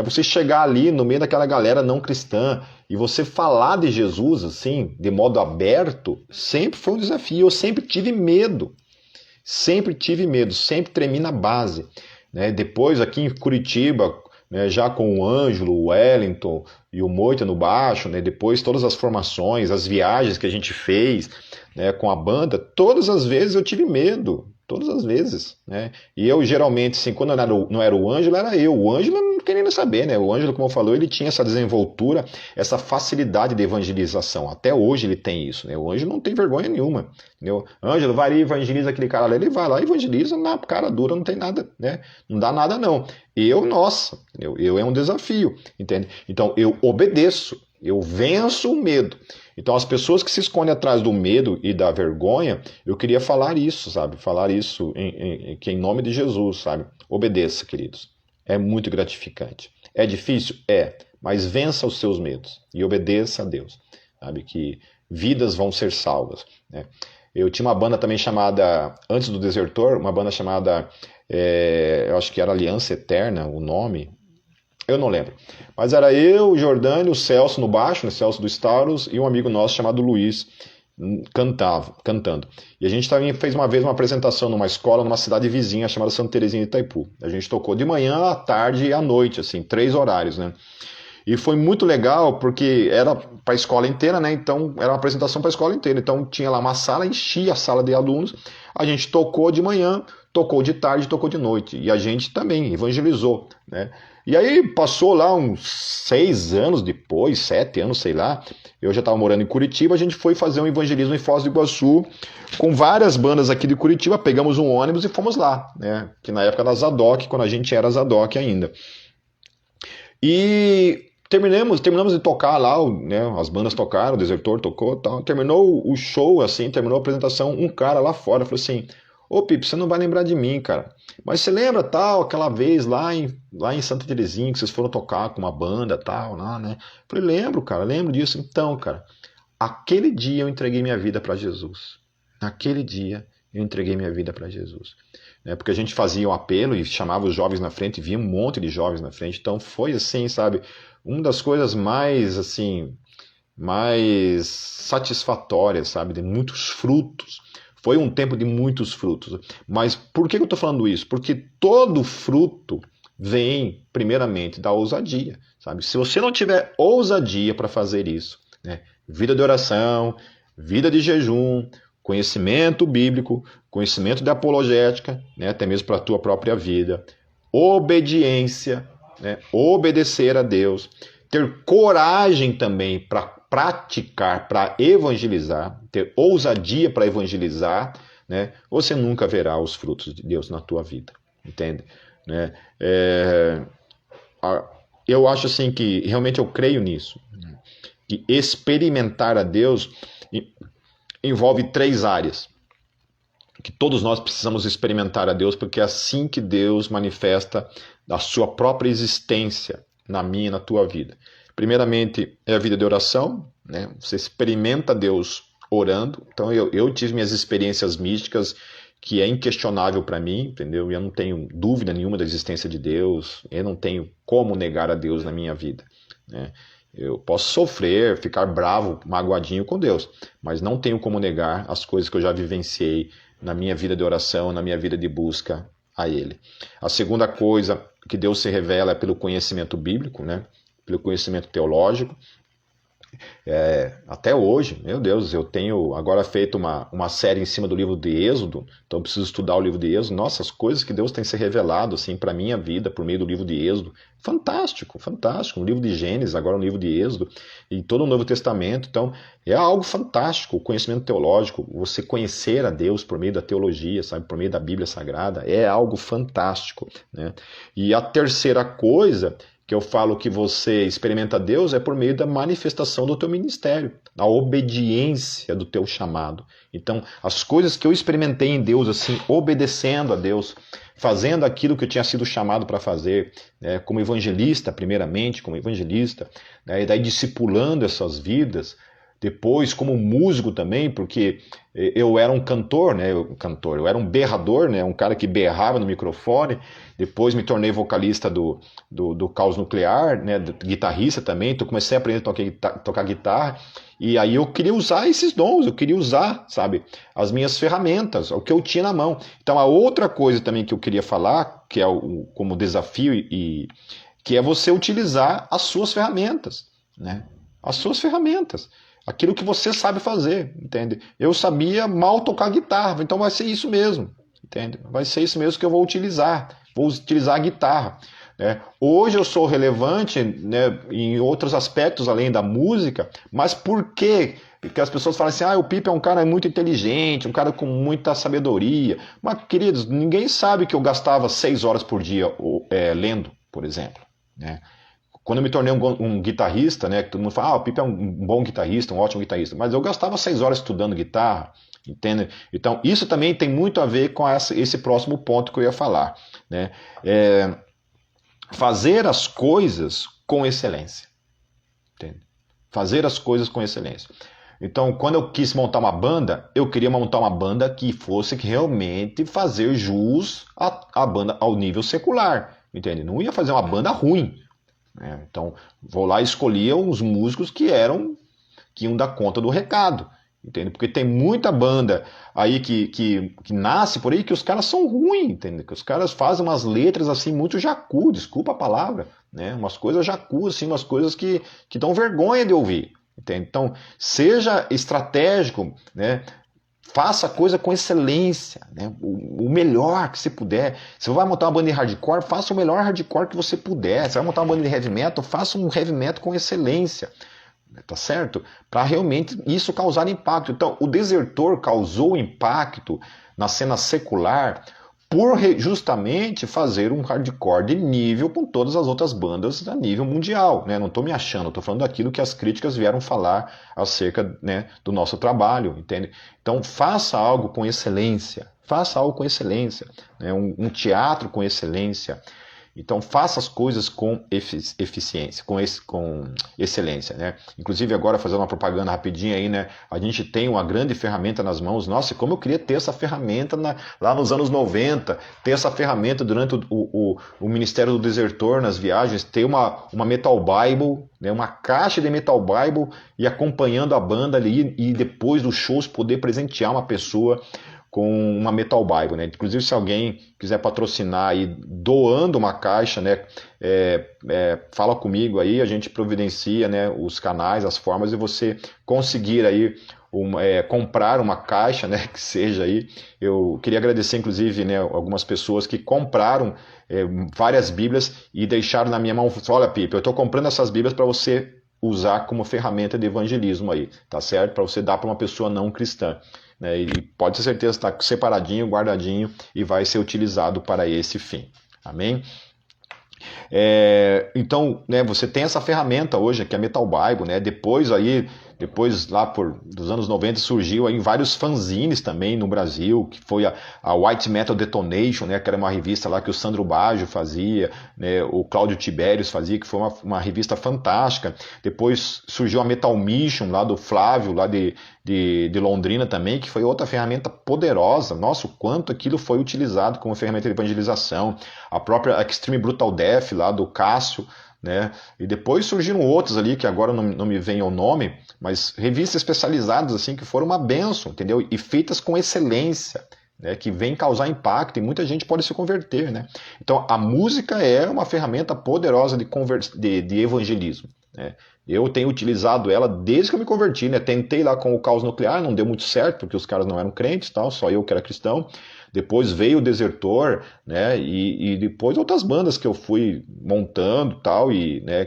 Você chegar ali no meio daquela galera não cristã e você falar de Jesus assim, de modo aberto, sempre foi um desafio. Eu sempre tive medo, sempre tremi na base, né? Depois aqui em Curitiba, né, já com o Ângelo, o Wellington e o Moita no baixo, né? Depois todas as formações, as viagens que a gente fez, né, com a banda, todas as vezes eu tive medo. Todas as vezes, né? E eu geralmente, assim, quando não era o Ângelo, era eu. O Ângelo não queria nem saber, né? O Ângelo, como eu falou, ele tinha essa desenvoltura, essa facilidade de evangelização. Até hoje ele tem isso, né? O Ângelo não tem vergonha nenhuma, entendeu? Ângelo, vai ali, evangeliza aquele cara lá, ele vai lá e evangeliza na cara dura, não tem nada, né? Não dá nada, não. Nossa, eu é um desafio, entende? Então, eu obedeço, eu venço o medo. Então, as pessoas que se escondem atrás do medo e da vergonha, eu queria falar isso, sabe? Falar isso que em nome de Jesus, sabe? Obedeça, queridos. É muito gratificante. É difícil? É. Mas vença os seus medos e obedeça a Deus, sabe? Que vidas vão ser salvas, né? Eu tinha uma banda também chamada, antes do Desertor, uma banda chamada, eu acho que era Aliança Eterna, o nome. Eu não lembro. Mas era eu, o Jordani, o Celso no baixo, né, Celso do Stauros, e um amigo nosso chamado Luiz, cantando. E a gente também fez uma vez uma apresentação numa escola, numa cidade vizinha chamada Santa Terezinha de Itaipu. A gente tocou de manhã, à tarde e à noite, assim, 3 horários, né? E foi muito legal porque era para a escola inteira, né? Então era uma apresentação para a escola inteira. Então tinha lá uma sala, enchia a sala de alunos. A gente tocou de manhã, tocou de tarde, tocou de noite. E a gente também evangelizou, né? E aí passou lá uns 6 anos depois, 7 anos, sei lá. Eu já estava morando em Curitiba, a gente foi fazer um evangelismo em Foz do Iguaçu com várias bandas aqui de Curitiba. Pegamos um ônibus e fomos lá, né? Que na época da Zadok, quando a gente era Zadok ainda. E terminamos de tocar lá, né? As bandas tocaram, o Desertor tocou, tal. Terminou o show, assim, terminou a apresentação, um cara lá fora falou assim: "Ô Pipe, você não vai lembrar de mim, cara. Mas você lembra tal, aquela vez lá em Santa Terezinha que vocês foram tocar com uma banda tal, lá, né?" Eu falei: "Lembro, cara, lembro disso." Então, cara, aquele dia eu entreguei minha vida para Jesus. Naquele dia eu entreguei minha vida para Jesus. Né? Porque a gente fazia um apelo e chamava os jovens na frente, e via um monte de jovens na frente. Então foi assim, sabe, uma das coisas mais assim, mais satisfatórias, sabe, de muitos frutos. Foi um tempo de muitos frutos. Mas por que eu estou falando isso? Porque todo fruto vem, primeiramente, da ousadia, sabe? Se você não tiver ousadia para fazer isso, né? Vida de oração, vida de jejum, conhecimento bíblico, conhecimento de apologética, né? Até mesmo para a tua própria vida, obediência, né? Obedecer a Deus, ter coragem também para praticar, para evangelizar, ter ousadia para evangelizar, né? Você nunca verá os frutos de Deus na tua vida, entende? Né? Eu acho assim que realmente eu creio nisso, né? Que experimentar a Deus envolve 3 áreas que todos nós precisamos experimentar a Deus, porque é assim que Deus manifesta a sua própria existência na minha e na tua vida. Primeiramente, é a vida de oração, né? Você experimenta Deus orando. Então, eu tive minhas experiências místicas, que é inquestionável para mim, entendeu? Eu não tenho dúvida nenhuma da existência de Deus, eu não tenho como negar a Deus na minha vida, né? Eu posso sofrer, ficar bravo, magoadinho com Deus, mas não tenho como negar as coisas que eu já vivenciei na minha vida de oração, na minha vida de busca a Ele. A segunda coisa que Deus se revela é pelo conhecimento bíblico, né? Pelo conhecimento teológico. Até hoje, meu Deus, eu tenho agora feito uma série em cima do livro de Êxodo, então eu preciso estudar o livro de Êxodo. Nossa, as coisas que Deus tem se revelado assim, para a minha vida por meio do livro de Êxodo. Fantástico, fantástico. O livro de Gênesis, agora o livro de Êxodo, e todo o Novo Testamento. Então, é algo fantástico, o conhecimento teológico, você conhecer a Deus por meio da teologia, sabe, por meio da Bíblia Sagrada, é algo fantástico, né? E a terceira coisa que eu falo que você experimenta Deus é por meio da manifestação do teu ministério, da obediência do teu chamado. Então, as coisas que eu experimentei em Deus, assim, obedecendo a Deus, fazendo aquilo que eu tinha sido chamado para fazer, né, como evangelista, primeiramente, como evangelista, né, e daí discipulando essas vidas, depois como músico também, porque eu era um cantor, né? Eu era um berrador, né? Um cara que berrava no microfone. Depois me tornei vocalista do Caos Nuclear, né? Guitarrista também. Então comecei a aprender a tocar guitarra. E aí eu queria usar esses dons, eu queria usar, sabe, as minhas ferramentas, o que eu tinha na mão. Então a outra coisa também que eu queria falar, que é como desafio, que é você utilizar as suas ferramentas, né? As suas ferramentas. Aquilo que você sabe fazer, entende? Eu sabia mal tocar guitarra, então vai ser isso mesmo, entende? Vai ser isso mesmo que eu vou utilizar a guitarra, né? Hoje eu sou relevante, né, em outros aspectos além da música, mas por quê? Porque as pessoas falam assim, o Pipe é um cara muito inteligente, um cara com muita sabedoria. Mas, queridos, ninguém sabe que eu gastava 6 horas por dia lendo, por exemplo, né? Quando eu me tornei um guitarrista, né, que todo mundo fala, o Pipe é um bom guitarrista, um ótimo guitarrista, mas eu gastava 6 horas estudando guitarra, entende? Então, isso também tem muito a ver com esse próximo ponto que eu ia falar, né? Fazer as coisas com excelência, entende? Fazer as coisas com excelência. Então, quando eu quis montar uma banda, eu queria montar uma banda que fosse realmente fazer jus à banda ao nível secular, entende? Não ia fazer uma banda ruim. Então, vou lá e escolhia uns músicos que iam dar conta do recado. entende? Porque tem muita banda aí que nasce por aí que os caras são ruins, entende? Que os caras fazem umas letras assim muito jacu, desculpa a palavra, né? Umas coisas jacu, assim, umas coisas que dão vergonha de ouvir, entende? Então, seja estratégico, né? Faça a coisa com excelência, né? O melhor que você puder. Se você vai montar uma banda de hardcore, faça o melhor hardcore que você puder. Se vai montar uma banda de heavy metal, faça um heavy metal com excelência. Tá certo? Para realmente isso causar impacto. Então, o Desertor causou impacto na cena secular por justamente fazer um hardcore de nível com todas as outras bandas a nível mundial, né? Não estou me achando, estou falando daquilo que as críticas vieram falar acerca, né, do nosso trabalho, entende? Então, faça algo com excelência, né? Um teatro com excelência. Então faça as coisas com eficiência, com excelência, né? Inclusive agora fazendo uma propaganda rapidinha aí, né? A gente tem uma grande ferramenta nas mãos. Nossa, como eu queria ter essa ferramenta lá nos anos 90, ter essa ferramenta durante o Ministério do Desertor nas viagens, ter uma Metal Bible, né? Uma caixa de Metal Bible e acompanhando a banda ali e depois dos shows poder presentear uma pessoa com uma Metal Bible, né? Inclusive, se alguém quiser patrocinar aí doando uma caixa, né? Fala comigo aí, a gente providencia, né, os canais, as formas de você conseguir aí comprar uma caixa, né, que seja aí. Eu queria agradecer, inclusive, né, algumas pessoas que compraram várias Bíblias e deixaram na minha mão. Olha, Pipe, eu estou comprando essas Bíblias para você usar como ferramenta de evangelismo aí, tá certo? Para você dar para uma pessoa não cristã. Né, e pode ter certeza que está separadinho, guardadinho e vai ser utilizado para esse fim. Amém? Então, né, você tem essa ferramenta hoje, que é a Metal Bible, né? Depois lá dos anos 90 surgiu aí vários fanzines também no Brasil, que foi a White Metal Detonation, né, que era uma revista lá que o Sandro Baggio fazia, né, o Cláudio Tibérios fazia, que foi uma revista fantástica. Depois surgiu a Metal Mission lá do Flávio, lá de Londrina também, que foi outra ferramenta poderosa. Nossa, o quanto aquilo foi utilizado como ferramenta de evangelização. A própria Extreme Brutal Death lá do Cássio, né? E depois surgiram outros ali, que agora não me vem ao nome, mas revistas especializadas assim que foram uma benção, entendeu? E feitas com excelência, né? Que vem causar impacto e muita gente pode se converter, né? Então a música é uma ferramenta poderosa de evangelismo, né? Eu tenho utilizado ela desde que eu me converti, né? Tentei lá com o Caos Nuclear, não deu muito certo, porque os caras não eram crentes, tal, só eu que era cristão. Depois veio o Desertor, né? E depois outras bandas que eu fui montando, tal, e, né,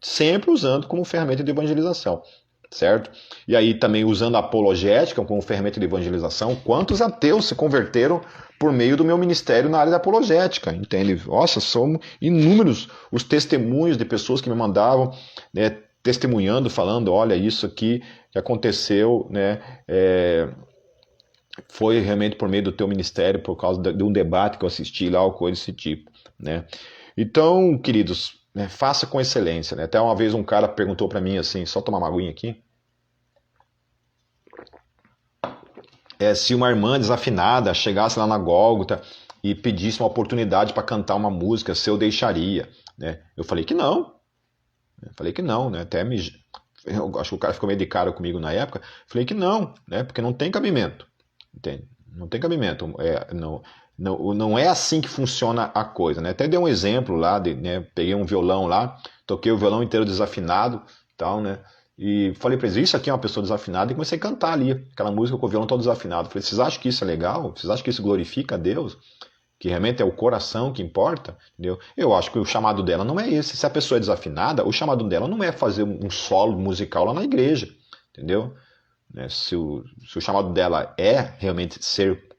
sempre usando como ferramenta de evangelização, certo? E aí também usando a apologética como ferramenta de evangelização. Quantos ateus se converteram por meio do meu ministério na área da apologética, entende? Nossa, são inúmeros os testemunhos de pessoas que me mandavam, né, testemunhando, falando, olha, isso aqui que aconteceu, né, foi realmente por meio do teu ministério, por causa de um debate que eu assisti lá, ou coisa desse tipo, né? Então, queridos, né, faça com excelência, né? Até uma vez um cara perguntou para mim assim, só tomar uma aguinha aqui, se uma irmã desafinada chegasse lá na Gólgota e pedisse uma oportunidade para cantar uma música, se eu deixaria, né? Eu falei que não. Né? Eu acho que o cara ficou meio de cara comigo na época. Falei que não, né? Porque não tem cabimento. Entende? Não tem cabimento. Não é assim que funciona a coisa, né? Até dei um exemplo lá, né? Peguei um violão lá, toquei o violão inteiro desafinado, tal, né? E falei para eles, isso aqui é uma pessoa desafinada, e comecei a cantar ali, aquela música com o violão todo desafinado. Falei, vocês acham que isso é legal? Vocês acham que isso glorifica a Deus? Que realmente é o coração que importa? Entendeu? Eu acho que o chamado dela não é esse. Se a pessoa é desafinada, o chamado dela não é fazer um solo musical lá na igreja, entendeu? Se o chamado dela é realmente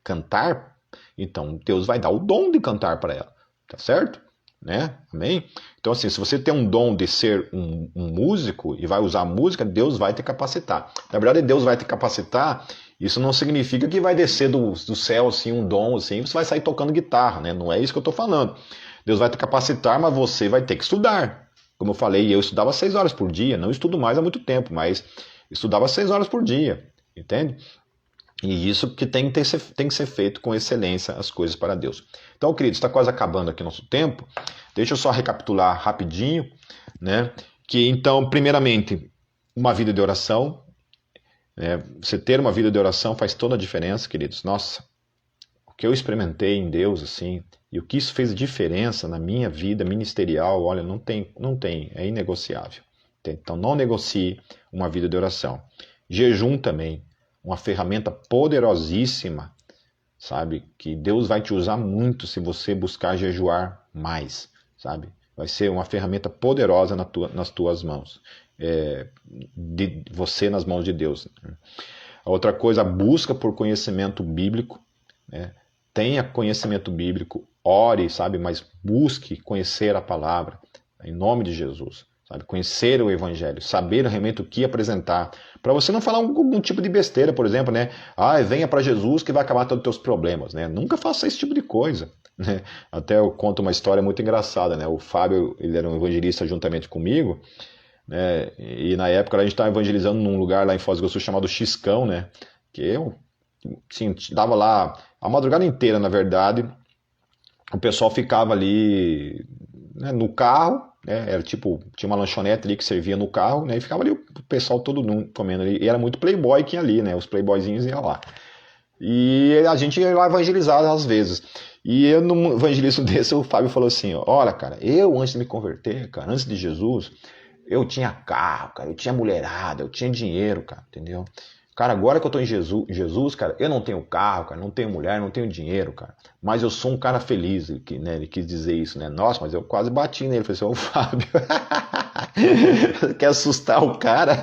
cantar, então Deus vai dar o dom de cantar para ela, tá certo? Né? Amém? Então assim, se você tem um dom de ser um músico e vai usar a música, Deus vai te capacitar. Na verdade, Deus vai te capacitar, isso não significa que vai descer do céu assim, um dom assim, você vai sair tocando guitarra, né? Não é isso que eu estou falando. Deus vai te capacitar, mas você vai ter que estudar. Como eu falei, eu estudava 6 horas por dia, não estudo mais há muito tempo, mas estudava 6 horas por dia, entende? E isso que tem que ser feito com excelência, as coisas para Deus. Então, queridos, está quase acabando aqui nosso tempo. Deixa eu só recapitular rapidinho, né? Que então, primeiramente, uma vida de oração. Você ter uma vida de oração faz toda a diferença, queridos. Nossa, o que eu experimentei em Deus, assim, e o que isso fez diferença na minha vida ministerial, olha, não tem, é inegociável. Então não negocie uma vida de oração. Jejum também, uma ferramenta poderosíssima, sabe? Que Deus vai te usar muito se você buscar jejuar mais, sabe? Vai ser uma ferramenta poderosa nas tuas mãos. De você nas mãos de Deus. A outra coisa, a busca por conhecimento bíblico, né? Tenha conhecimento bíblico, ore, sabe? Mas busque conhecer a palavra, em nome de Jesus. Sabe? Conhecer o Evangelho, saber realmente o que apresentar. Para você não falar algum tipo de besteira, por exemplo, né? Venha para Jesus que vai acabar todos os teus problemas, né? Nunca faça esse tipo de coisa. Né? Até eu conto uma história muito engraçada, né? O Fábio, ele era um evangelista juntamente comigo, né? E na época a gente estava evangelizando num lugar lá em Foz do Iguaçu chamado Xiscão, né? Que eu, sim, dava lá a madrugada inteira, na verdade. O pessoal ficava ali, né, no carro, né? Era tipo, tinha uma lanchonete ali que servia no carro, né? E ficava ali o pessoal todo comendo ali. E era muito playboy que ia ali, né? Os playboyzinhos iam lá. E a gente ia lá evangelizar às vezes. E eu, num evangelismo desse, o Fábio falou assim: olha, cara, eu antes de me converter, cara, antes de Jesus, eu tinha carro, cara, eu tinha mulherada, eu tinha dinheiro, cara, entendeu? Cara, agora que eu tô em Jesus, cara, eu não tenho carro, cara, não tenho mulher, não tenho dinheiro, cara. Mas eu sou um cara feliz, né? Ele quis dizer isso, né? Nossa, mas eu quase bati nele. Falei assim, ô Fábio, quer assustar o cara?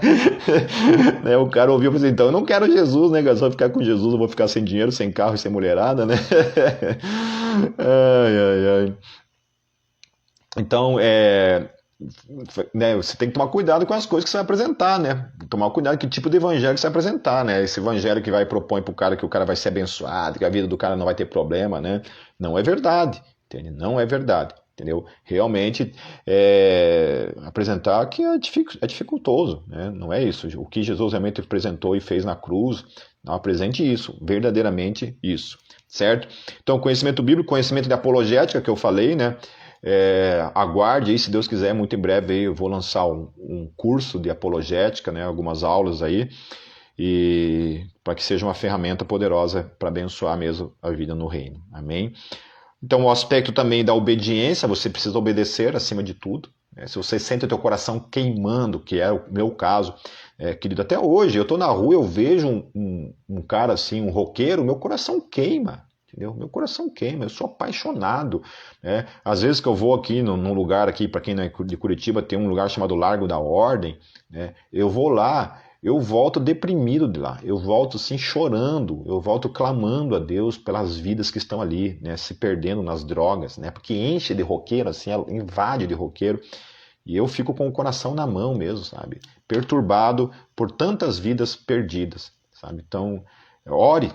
Né? O cara ouviu e falou assim, então eu não quero Jesus, né? Se eu ficar com Jesus, eu vou ficar sem dinheiro, sem carro e sem mulherada, né? Ai, ai, ai. Então, né, você tem que tomar cuidado com as coisas que você vai apresentar, né? Tomar cuidado com que tipo de evangelho que você vai apresentar, né? Esse evangelho que vai propor pro cara que o cara vai ser abençoado, que a vida do cara não vai ter problema, né? Não é verdade, entende? Não é verdade, entendeu? Realmente apresentar que é dificultoso, né? Não é isso. O que Jesus realmente apresentou e fez na cruz, não apresente isso, verdadeiramente isso, certo? Então, conhecimento bíblico, conhecimento de apologética que eu falei, né? Aguarde aí, se Deus quiser, muito em breve aí eu vou lançar um curso de apologética, né, algumas aulas aí, e para que seja uma ferramenta poderosa para abençoar mesmo a vida no reino. Amém? Então, o aspecto também da obediência, você precisa obedecer acima de tudo. Né? Se você sente o teu coração queimando, que é o meu caso, querido, até hoje, eu estou na rua, eu vejo um cara assim, um roqueiro, meu coração queima. Entendeu? Meu coração queima, eu sou apaixonado. Né? Às vezes que eu vou aqui num lugar aqui, para quem não é de Curitiba, tem um lugar chamado Largo da Ordem, né? Eu vou lá, eu volto deprimido de lá, eu volto assim chorando, eu volto clamando a Deus pelas vidas que estão ali, né? Se perdendo nas drogas, né? Porque enche de roqueiro, assim, invade de roqueiro, e eu fico com o coração na mão mesmo, sabe? Perturbado por tantas vidas perdidas, sabe? Então, ore,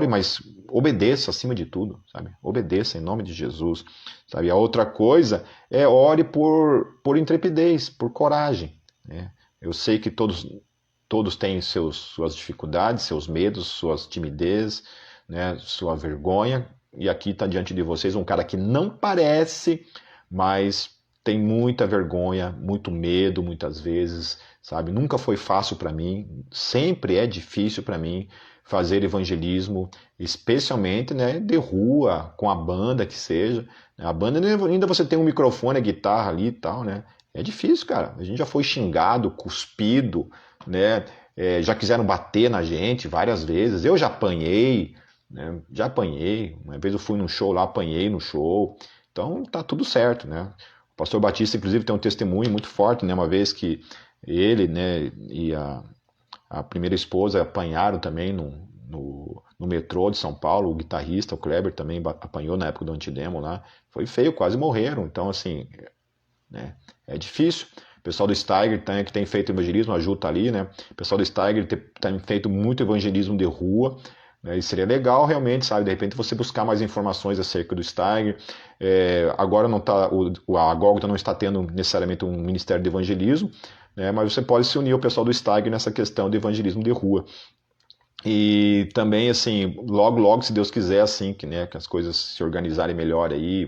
mas obedeça acima de tudo, sabe? Obedeça em nome de Jesus, sabe? A outra coisa é ore por intrepidez, por coragem, né? Eu sei que todos têm suas dificuldades, seus medos, suas timidez, né? Sua vergonha, e aqui está diante de vocês um cara que não parece, mas tem muita vergonha, muito medo muitas vezes, sabe? Nunca foi fácil para mim, sempre é difícil para mim fazer evangelismo, especialmente, né, de rua, com a banda que seja. A banda ainda você tem um microfone, a guitarra ali e tal, né? É difícil, cara. A gente já foi xingado, cuspido, né? Já quiseram bater na gente várias vezes. Eu já apanhei, né? Já apanhei. Uma vez eu fui num show lá, apanhei no show. Então tá tudo certo, né? O pastor Batista, inclusive, tem um testemunho muito forte, né? Uma vez que ele, né, e a primeira esposa apanharam também no metrô de São Paulo, o guitarrista, o Kleber, também apanhou na época do Antidemo lá. Foi feio, quase morreram. Então, assim, né, é difícil. O pessoal do Steiger que tem feito evangelismo, a Ju tá ali, né? O pessoal do Steiger tem feito muito evangelismo de rua, né? E seria legal realmente, sabe? De repente você buscar mais informações acerca do Steiger. Agora não tá, a Gólgota não está tendo necessariamente um ministério de evangelismo, né? Mas você pode se unir ao pessoal do Steiger nessa questão de evangelismo de rua. E também, assim, logo, se Deus quiser, assim, que as coisas se organizarem melhor aí,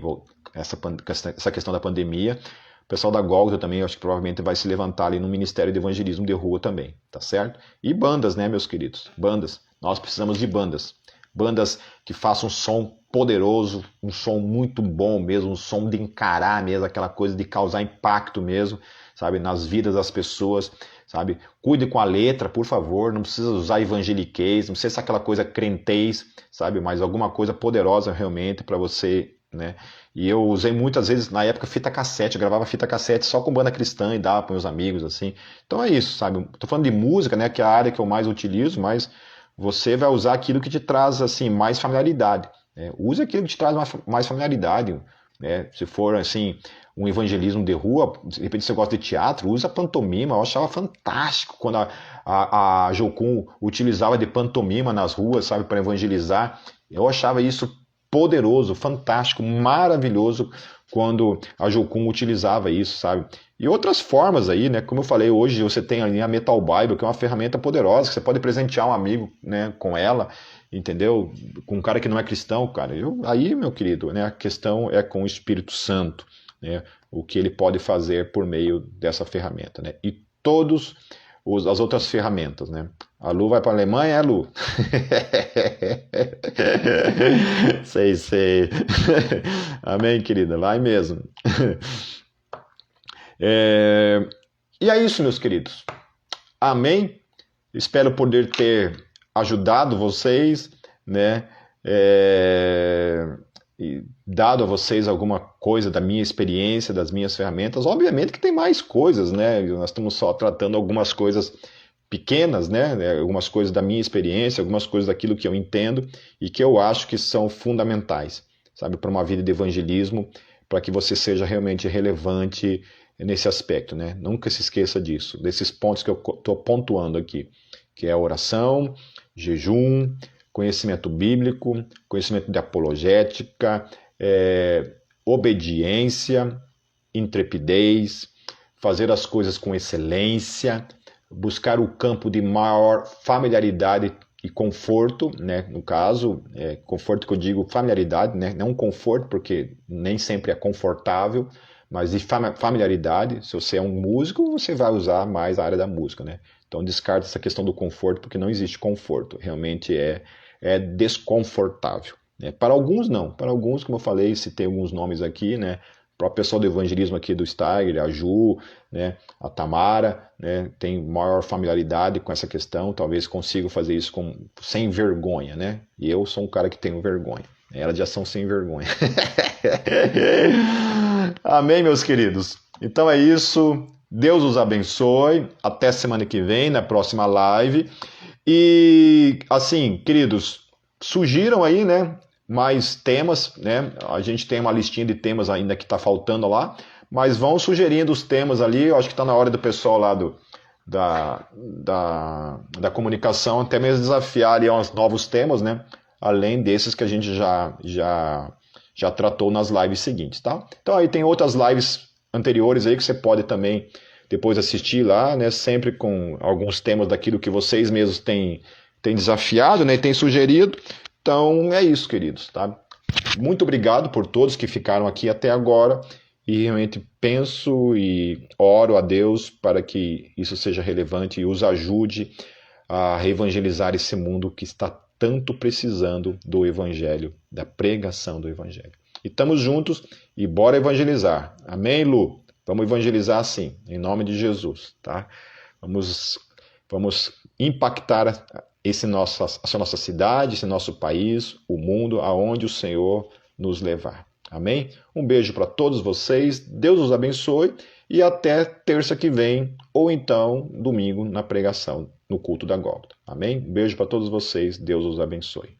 essa questão da pandemia, O pessoal da Gólgota também, eu acho que provavelmente vai se levantar ali no Ministério de Evangelismo de Rua também, tá certo? E bandas, né, meus queridos? Bandas. Nós precisamos de bandas. Bandas que façam um som poderoso, um som muito bom mesmo, um som de encarar mesmo, aquela coisa de causar impacto mesmo, sabe, nas vidas das pessoas, sabe? Cuide com a letra, por favor, não precisa usar evangeliquez, não precisa ser aquela coisa crentez, sabe? Mas alguma coisa poderosa realmente para você, né? E eu usei muitas vezes, na época, fita cassete, eu gravava fita cassete só com banda cristã e dava para meus amigos, assim. Então é isso, sabe? Tô falando de música, né, que é a área que eu mais utilizo, mas você vai usar aquilo que te traz, assim, mais familiaridade, né? Use aquilo que te traz mais familiaridade, né? Se for, assim, um evangelismo de rua, de repente você gosta de teatro, usa pantomima. Eu achava fantástico quando a Jocum utilizava de pantomima nas ruas, sabe, para evangelizar. Eu achava isso poderoso, fantástico, maravilhoso quando a Jocum utilizava isso, sabe? E outras formas aí, né? Como eu falei, hoje você tem ali a Metal Bible, que é uma ferramenta poderosa, que você pode presentear um amigo, né, com ela, entendeu? Com um cara que não é cristão, cara. Aí, meu querido, né, a questão é com o Espírito Santo, né? O que ele pode fazer por meio dessa ferramenta, né? E todas as outras ferramentas, né? A Lu vai para a Alemanha, é, Lu? Sei, sei. Amém, querida? Vai mesmo. E é isso, meus queridos. Amém? Espero poder ter ajudado vocês, né? E dado a vocês alguma coisa da minha experiência, das minhas ferramentas. Obviamente que tem mais coisas, né? Nós estamos só tratando algumas coisas pequenas, né? Algumas coisas da minha experiência, algumas coisas daquilo que eu entendo e que eu acho que são fundamentais, sabe, para uma vida de evangelismo, para que você seja realmente relevante nesse aspecto, né? Nunca se esqueça disso, desses pontos que eu estou pontuando aqui, que é a oração, jejum, conhecimento bíblico, conhecimento de apologética, obediência, intrepidez, fazer as coisas com excelência, buscar o campo de maior familiaridade e conforto, né? No caso, conforto que eu digo familiaridade, né? Não conforto, porque nem sempre é confortável, mas de familiaridade. Se você é um músico, você vai usar mais a área da música, né? Então descarta essa questão do conforto, porque não existe conforto, realmente é desconfortável, né? Para alguns não, para alguns, como eu falei, citei alguns nomes aqui, né? O próprio pessoal do evangelismo aqui do Steiger, a Ju, né? A Tamara, né? Tem maior familiaridade com essa questão, talvez consiga fazer isso sem vergonha, né? E eu sou um cara que tenho vergonha. Era de ação sem vergonha. Amém, meus queridos? Então é isso. Deus os abençoe. Até semana que vem, na próxima live. E, assim, queridos, sugiram aí, né, mais temas, né? A gente tem uma listinha de temas ainda que está faltando lá, mas vão sugerindo os temas ali. Eu acho que está na hora do pessoal lá da comunicação até mesmo desafiar ali uns novos temas, né? Além desses que a gente já tratou nas lives seguintes, tá? Então aí tem outras lives anteriores aí que você pode também depois assistir lá, né? Sempre com alguns temas daquilo que vocês mesmos têm desafiado, né? Têm sugerido. Então é isso, queridos, tá? Muito obrigado por todos que ficaram aqui até agora e realmente penso e oro a Deus para que isso seja relevante e os ajude a reevangelizar esse mundo que está tanto precisando do evangelho, da pregação do evangelho. E estamos juntos e bora evangelizar. Amém, Lu? Vamos evangelizar sim, em nome de Jesus, tá? Vamos impactar essa nossa cidade, esse nosso país, o mundo, aonde o Senhor nos levar. Amém? Um beijo para todos vocês, Deus os abençoe e até terça que vem, ou então domingo na pregação, no culto da Gólgota. Amém? Um beijo para todos vocês, Deus os abençoe.